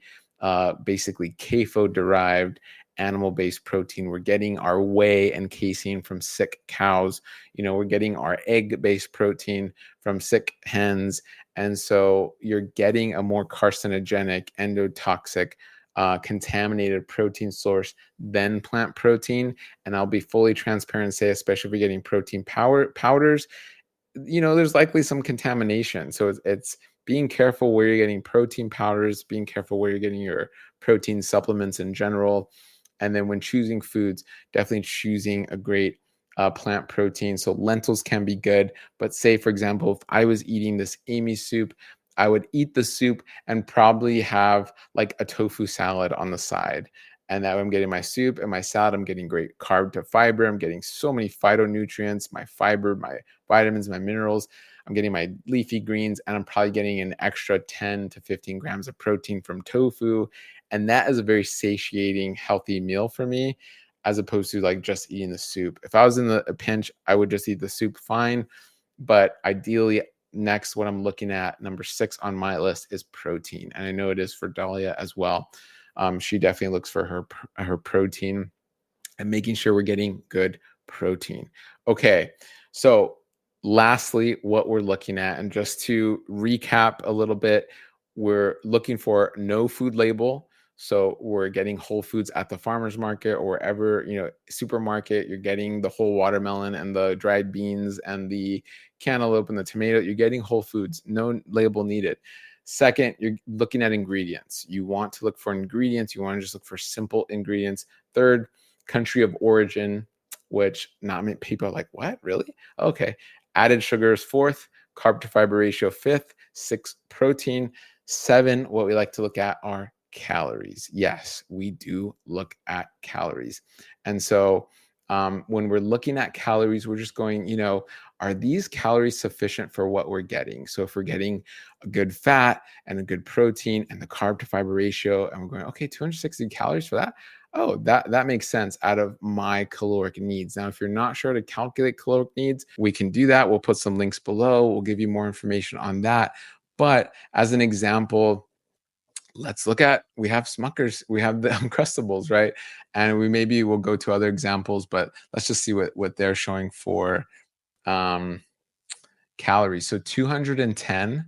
basically CAFO derived animal-based protein. We're getting our whey and casein from sick cows. We're getting our egg-based protein from sick hens. And so you're getting a more carcinogenic, endotoxic, contaminated protein source than plant protein. And I'll be fully transparent and say, especially if you're getting protein powders, there's likely some contamination. So it's being careful where you're getting protein powders, being careful where you're getting your protein supplements in general. And then when choosing foods, definitely choosing a great plant protein. So lentils can be good, but say, for example, if I was eating this Amy soup, I would eat the soup and probably have like a tofu salad on the side. And that way I'm getting my soup and my salad. I'm getting great carb to fiber. I'm getting so many phytonutrients, my fiber, my vitamins, my minerals. I'm getting my leafy greens, and I'm probably getting an extra 10 to 15 grams of protein from tofu. And that is a very satiating, healthy meal for me, as opposed to like just eating the soup. If I was in a pinch, I would just eat the soup fine. But ideally, next, what I'm looking at, number 6 on my list, is protein. And I know it is for Dahlia as well. She definitely looks for her protein and making sure we're getting good protein. Okay, so lastly, what we're looking at, and just to recap a little bit, we're looking for no food label. So we're getting whole foods at the farmer's market or wherever, supermarket. You're getting the whole watermelon and the dried beans and the cantaloupe and the tomato. You're getting whole foods, no label needed. Second, you're looking at ingredients. You want to look for ingredients. You want to just look for simple ingredients. Third, country of origin, which not many people are like, what, really? Okay. Added sugars fourth, carb to fiber ratio fifth, six, protein, seven, what we like to look at are calories. Yes, we do look at calories. And so when we're looking at calories, we're just going, are these calories sufficient for what we're getting? So if we're getting a good fat and a good protein and the carb to fiber ratio, and we're going, okay, 260 calories for that. Oh, that makes sense out of my caloric needs. Now, if you're not sure to calculate caloric needs, we can do that. We'll put some links below. We'll give you more information on that. But as an example, let's look at, we have Smuckers, we have the Uncrustables, right? And we maybe will go to other examples, but let's just see what they're showing for calories. So 210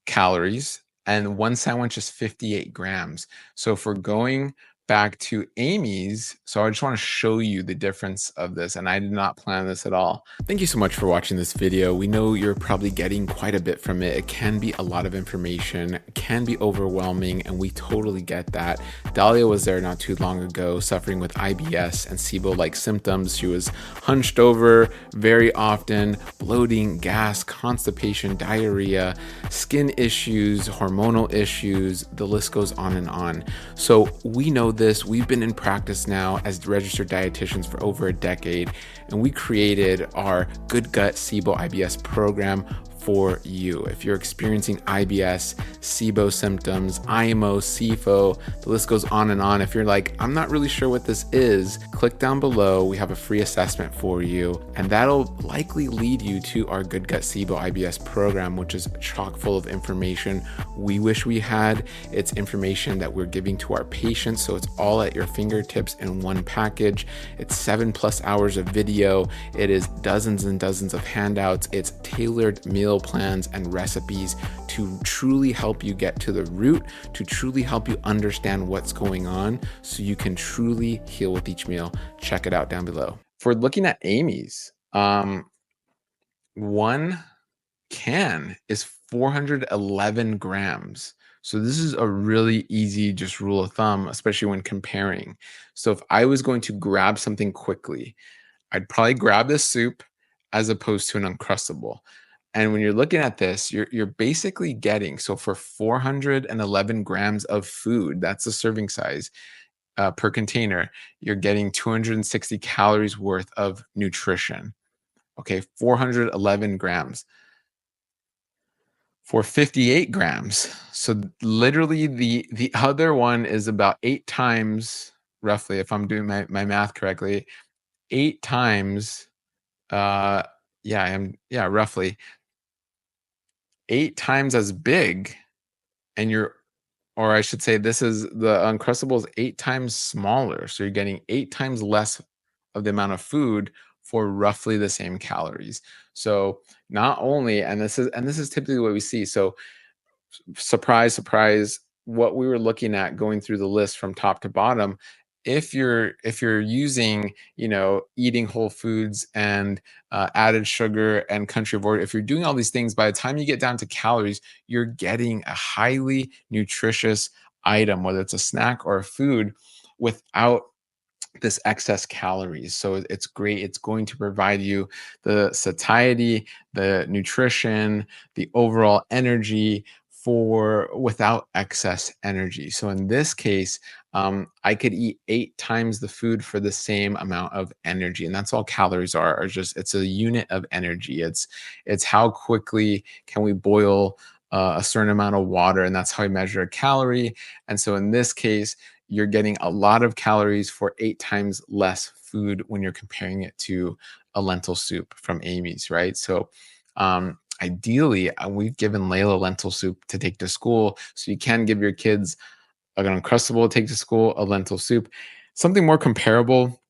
calories, and one sandwich is 58 grams. So if we're going back to Amy's, so I just want to show you the difference of this, and I did not plan this at all. Thank you so much for watching this video. We know you're probably getting quite a bit from it. It can be a lot of information, it can be overwhelming, and we totally get that. Dahlia was there not too long ago suffering with IBS and SIBO-like symptoms. She was hunched over very often, bloating, gas, constipation, diarrhea, skin issues, hormonal issues, the list goes on and on. So we know this. We've been in practice now as registered dietitians for over a decade, and we created our Good Gut SIBO IBS program for you. If you're experiencing IBS, SIBO symptoms, IMO, SIFO, the list goes on and on. If you're like, I'm not really sure what this is, click down below. We have a free assessment for you, and that'll likely lead you to our Good Gut SIBO IBS program, which is chock full of information we wish we had. It's information that we're giving to our patients, so it's all at your fingertips in one package. It's 7+ hours of video. It is dozens and dozens of handouts. It's tailored meal plans and recipes to truly help you get to the root, to truly help you understand what's going on so you can truly heal with each meal. Check it out down below. For looking at Amy's, one can is 411 grams. So this is a really easy just rule of thumb, especially when comparing. So if I was going to grab something quickly, I'd probably grab this soup as opposed to an Uncrustable. And when you're looking at this, you're basically getting, so for 411 grams of food, that's the serving size per container, you're getting 260 calories worth of nutrition. Okay, 411 grams. For 58 grams. So literally the other one is about 8 times, roughly, if I'm doing my math correctly, 8 times, roughly 8 times as big, and or I should say, this is the Uncrustables 8 times smaller. So you're getting 8 times less of the amount of food for roughly the same calories. So not only, and this is typically what we see. So surprise, surprise, what we were looking at going through the list from top to bottom, if you're using, eating whole foods and added sugar and country of origin, if you're doing all these things, by the time you get down to calories, you're getting a highly nutritious item, whether it's a snack or a food, without this excess calories. So it's great. It's going to provide you the satiety, the nutrition, the overall energy without excess energy. So in this case, I could eat 8 times the food for the same amount of energy, and that's all calories are just, it's a unit of energy. It's how quickly can we boil a certain amount of water, and that's how we measure a calorie. And so in this case, you're getting a lot of calories for 8 times less food when you're comparing it to a lentil soup from Amy's, right? So ideally, we've given Layla lentil soup to take to school. So you can give your kids an Uncrustable to take to school, a lentil soup. Something more comparable,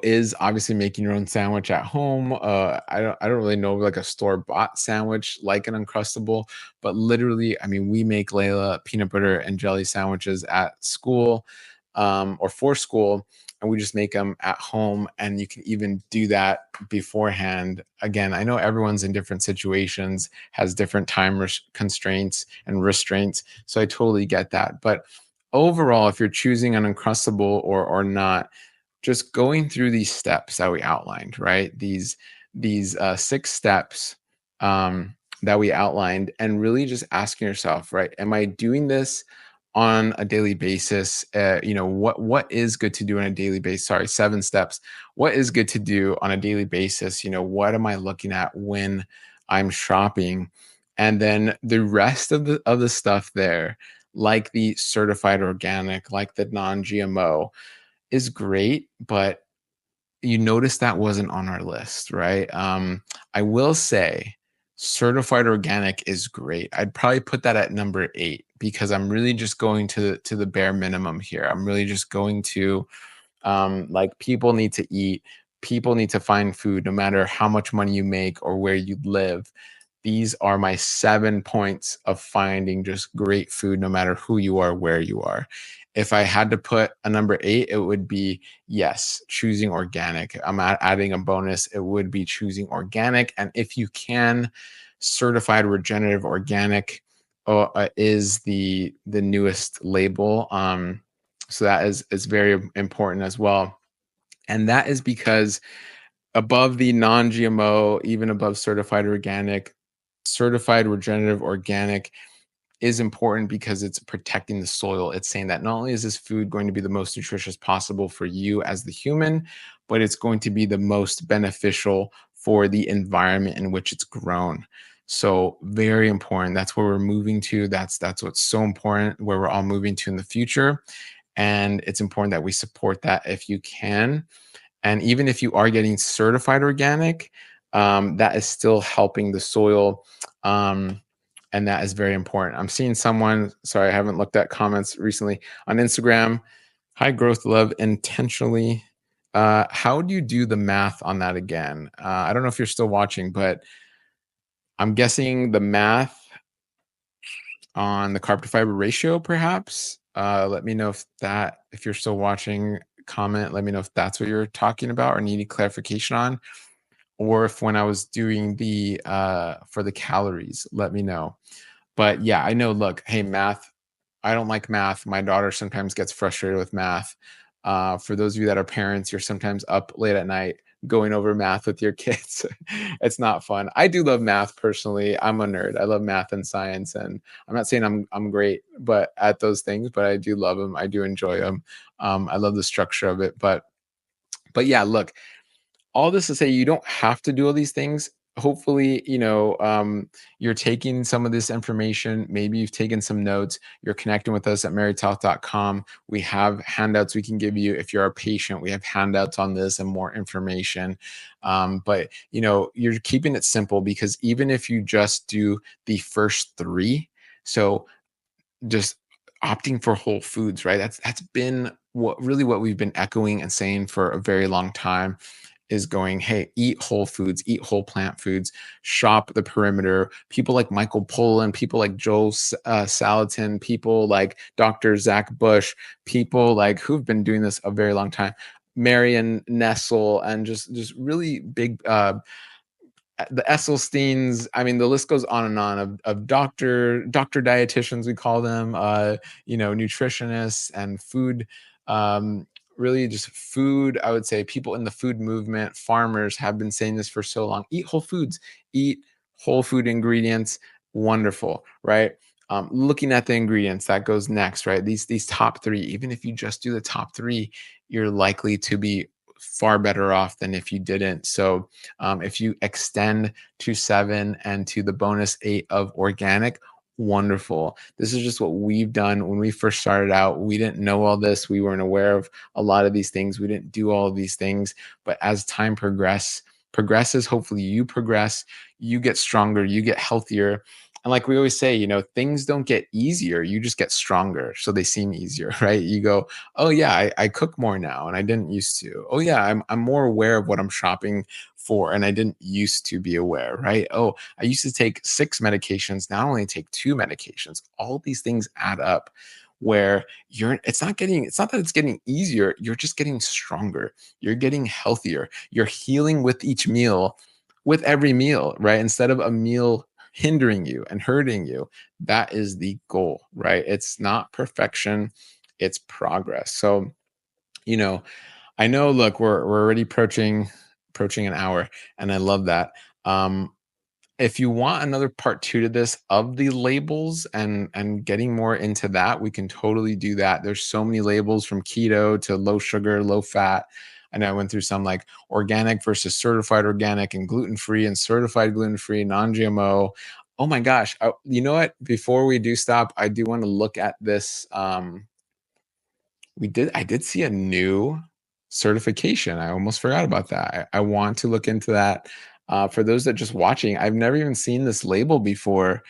is obviously making your own sandwich at home. I don't really know like a store-bought sandwich like an Uncrustable, but literally, I mean, we make Layla peanut butter and jelly sandwiches at school, or for school, and we just make them at home. And you can even do that beforehand. Again, I know everyone's in different situations, has different time constraints and restraints, so I totally get that. But overall, if you're choosing an Uncrustable or not, just going through these steps that we outlined, right? These 6 steps that we outlined, and really just asking yourself, right? Am I doing this on a daily basis? What is good to do on a daily basis? Sorry, 7 steps. What is good to do on a daily basis? What am I looking at when I'm shopping? And then the rest of the stuff there, like the certified organic, like the non-GMO, is great, but you notice that wasn't on our list, right? I will say certified organic is great. I'd probably put that at number 8 because I'm really just going to the bare minimum here. I'm really just going to, like, people need to eat, people need to find food no matter how much money you make or where you live. These are my 7 points of finding just great food no matter who you are, where you are. If I had to put a number 8, it would be, yes, choosing organic. I'm adding a bonus. It would be choosing organic. And if you can, certified regenerative organic is the newest label. So that is very important as well. And that is because above the non-GMO, even above certified organic, certified regenerative organic is important because it's protecting the soil. It's saying that not only is this food going to be the most nutritious possible for you as the human, but it's going to be the most beneficial for the environment in which it's grown. So very important. That's where we're moving to. That's what's so important, where we're all moving to in the future. And it's important that we support that if you can. And even if you are getting certified organic, that is still helping the soil. And that is very important. I'm seeing someone, sorry, I haven't looked at comments recently on Instagram. High growth love intentionally. How do you do the math on that again? I don't know if you're still watching, but I'm guessing the math on the carb to fiber ratio, perhaps. Let me know if you're still watching, comment. Let me know if that's what you're talking about or needing clarification on, or if when I was doing the for the calories, let me know. But yeah, I know. Look, hey, math. I don't like math. My daughter sometimes gets frustrated with math. For those of you that are parents, you're sometimes up late at night going over math with your kids. It's not fun. I do love math personally. I'm a nerd. I love math and science, and I'm not saying I'm great, but at those things, but I do love them. I do enjoy them. I love the structure of it. But yeah, look, all this to say, you don't have to do all these things. Hopefully, you're taking some of this information. Maybe you've taken some notes. You're connecting with us at marytalk.com. We have handouts we can give you. If you're a patient, we have handouts on this and more information. But you're keeping it simple, because even if you just do the first 3, so just opting for whole foods, right? That's been what we've been echoing and saying for a very long time, is going, hey, eat whole foods, eat whole plant foods, shop the perimeter. People like Michael Pollan, people like Joel Salatin, people like Dr. Zach Bush, people like who've been doing this a very long time, Marion Nessel, and just really big the Esselsteins. I mean, the list goes on and on of doctor dietitians, we call them, nutritionists and food, really just food. I would say people in the food movement, farmers, have been saying this for so long. Eat whole foods, eat whole food ingredients. Wonderful, right? Looking at the ingredients, that goes next, right? These top 3, even if you just do the top 3, you're likely to be far better off than if you didn't. So if you extend to 7 and to the bonus 8 of organic, wonderful. This is just what we've done. When we first started out, we didn't know all this. We weren't aware of a lot of these things. We didn't do all of these things. But as time progresses, hopefully you progress, you get stronger, you get healthier. And like we always say, things don't get easier, you just get stronger. So they seem easier, right? You go, oh yeah, I cook more now and I didn't used to. Oh yeah, I'm more aware of what I'm shopping for and I didn't used to be aware, right? Oh, I used to take 6 medications, now I only take 2 medications. All these things add up where it's not that it's getting easier, you're just getting stronger. You're getting healthier. You're healing with each meal, with every meal, right? Instead of a meal hindering you and hurting you, that is the goal, right? It's not perfection, it's progress. So, you know, I know, look, we're already approaching an hour, and I love that. If you want another part two to this of the labels and getting more into that, we can totally do that. There's so many labels from keto to low sugar, low fat. I know I went through some like organic versus certified organic and gluten free and certified gluten free, non GMO. Oh my gosh. You know what? Before we do stop, I do want to look at this. I did see a new certification. I almost forgot about that. I want to look into that. For those that just watching, I've never even seen this label before,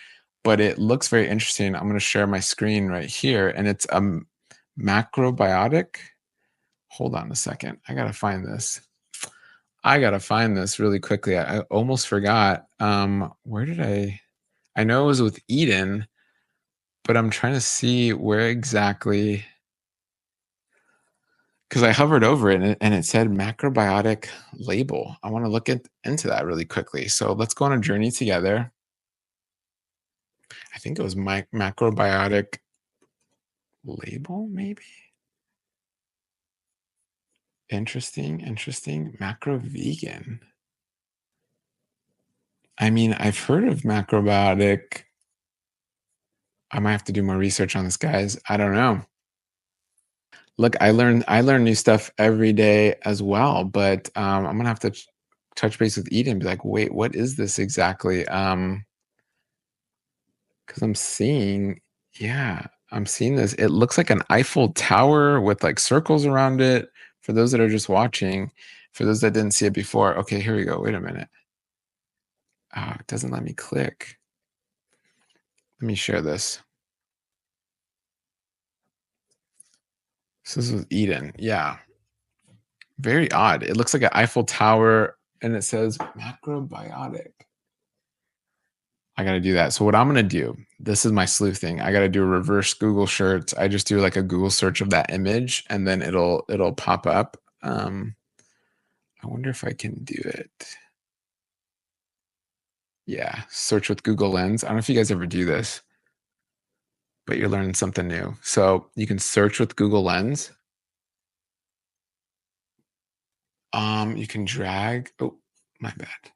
but it looks very interesting. I'm going to share my screen right here, and it's a macrobiotic. Hold on a second. I got to find this. I got to find this really quickly. I almost forgot. Where did I know it was with Eden, but I'm trying to see where exactly, because I hovered over it and it said macrobiotic label. I want to look into that really quickly. So let's go on a journey together. I think it was my macrobiotic label, maybe. Interesting. Macro vegan. I mean, I've heard of macrobiotic. I might have to do more research on this, guys. I don't know. Look, I learn new stuff every day as well, but I'm gonna have to touch base with Eden and be like, wait, what is this exactly? Because I'm seeing this. It looks like an Eiffel Tower with like circles around it. For those that are just watching, for those that didn't see it before, okay, here we go. Wait a minute. Oh, it doesn't let me click. Let me share this. So this is Eden. Yeah. Very odd. It looks like an Eiffel Tower and it says macrobiotic. I got to do that. So what I'm going to do, this is my sleuth thing. I got to do a reverse Google search. I just do like a Google search of that image and then it'll pop up. I wonder if I can do it. Yeah, search with Google Lens. I don't know if you guys ever do this, but you're learning something new. So you can search with Google Lens. You can drag. Oh, my bad.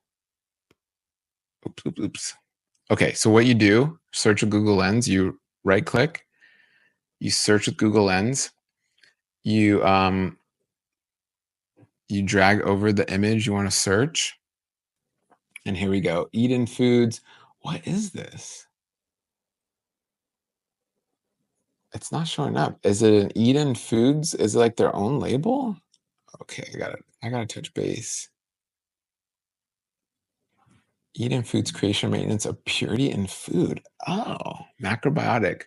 Oops. Okay, so what you do, search with Google Lens, you right click, you search with Google Lens, you you drag over the image you want to search. And here we go. Eden Foods. What is this? It's not showing up. Is it an Eden Foods? Is it like their own label? Okay, I gotta touch base. Eden Foods creation maintenance of purity in food. Oh, macrobiotic.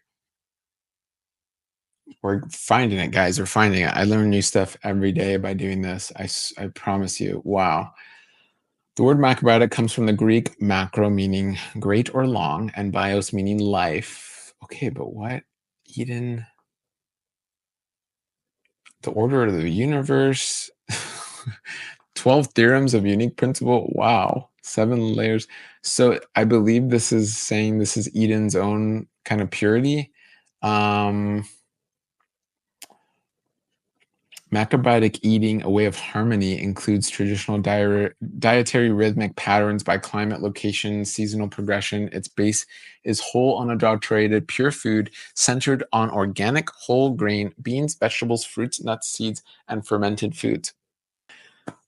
We're finding it, guys. We're finding it. I learn new stuff every day by doing this. I promise you. Wow. The word macrobiotic comes from the Greek macro meaning great or long and bios meaning life. Okay, but what? Eden, the order of the universe, 12 theorems of unique principle. Wow. 7 layers. So I believe this is saying this is Eden's own kind of purity. Macrobiotic eating, a way of harmony, includes traditional dietary rhythmic patterns by climate, location, seasonal progression. Its base is whole, unadulterated, pure food centered on organic, whole grain, beans, vegetables, fruits, nuts, seeds, and fermented foods.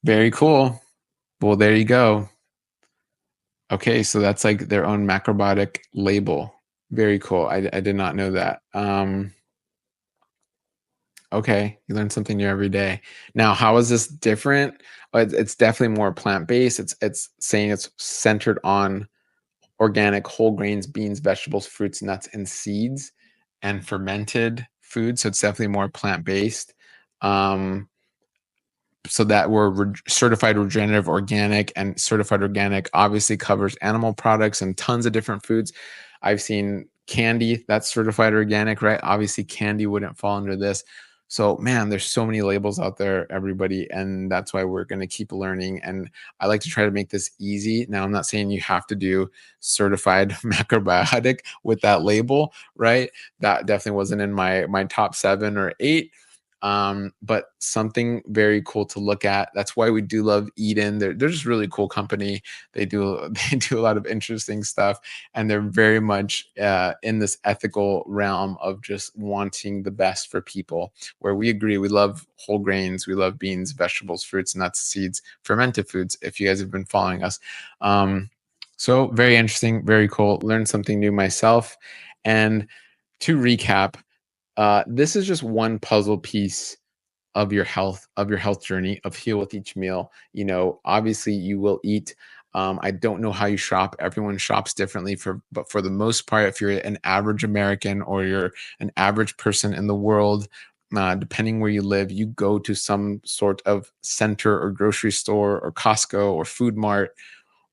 Very cool. Well, there you go. Okay, so that's like their own macrobiotic label. Very cool. I did not know that. Okay, you learn something new every day. Now, how is this different? It's definitely more plant-based. It's saying it's centered on organic whole grains, beans, vegetables, fruits, nuts, and seeds, and fermented food. So it's definitely more plant-based. Um, so that we're certified regenerative organic, and certified organic obviously covers animal products and tons of different foods. I've seen candy that's certified organic, right? Obviously candy wouldn't fall under this. So man, there's so many labels out there, everybody, and that's why we're going to keep learning. And I like to try to make this easy. Now, I'm not saying you have to do certified macrobiotic with that label, right? That definitely wasn't in my top 7 or 8, but something very cool to look at. That's why we do love Eden. They're just really cool company. They do they do a lot of interesting stuff, and they're very much in this ethical realm of just wanting the best for people. Where we agree, we love whole grains, we love beans, vegetables, fruits, nuts, seeds, fermented foods. If you guys have been following us, so very interesting, very cool. Learned something new myself, and to recap, this is just one puzzle piece of your health journey of heal with each meal. Obviously you will eat. I don't know how you shop. Everyone shops differently, but for the most part, if you're an average American or you're an average person in the world, depending where you live, you go to some sort of center or grocery store or Costco or Food Mart,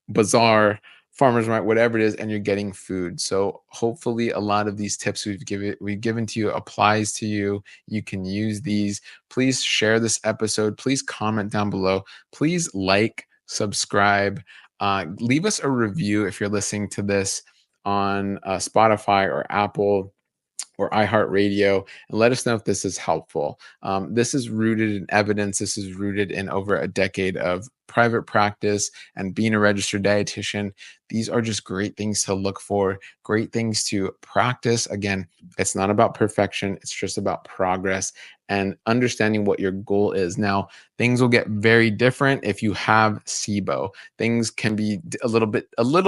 bazaar, farmers market, whatever it is, and you're getting food. So hopefully a lot of these tips we've given to you applies to you. You can use these. Please share this episode. Please comment down below. Please like, subscribe, leave us a review if you're listening to this on Spotify or Apple or iHeartRadio, and let us know if this is helpful. This is rooted in evidence. This is rooted in over a decade of private practice and being a registered dietitian. These are just great things to look for, great things to practice. Again, it's not about perfection, it's just about progress and understanding what your goal is. Now, things will get very different if you have SIBO. Things can be a little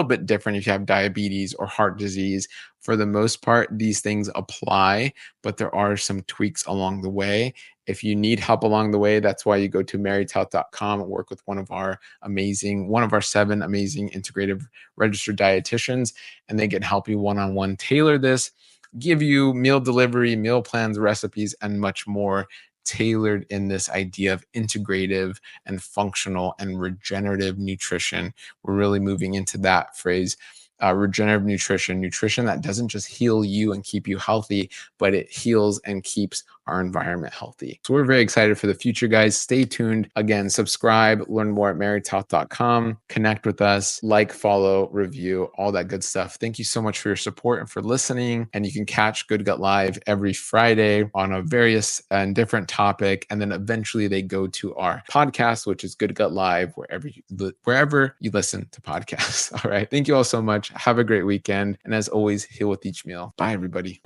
bit different if you have diabetes or heart disease. For the most part, these things apply, but there are some tweaks along the way. If you need help along the way, that's why you go to marytout.com and work with one of our 7 amazing integrative registered dietitians, and they can help you one-on-one tailor this, give you meal delivery, meal plans, recipes, and much more tailored in this idea of integrative and functional and regenerative nutrition. We're really moving into that phrase. Regenerative nutrition that doesn't just heal you and keep you healthy, but it heals and keeps our environment healthy. So we're very excited for the future, guys. Stay tuned. Again, subscribe, learn more at marytout.com, connect with us, like, follow, review, all that good stuff. Thank you so much for your support and for listening. And you can catch Good Gut Live every Friday on a various and different topic. And then eventually they go to our podcast, which is Good Gut Live, wherever you listen to podcasts. All right. Thank you all so much. Have a great weekend. And as always, heal with each meal. Bye, everybody.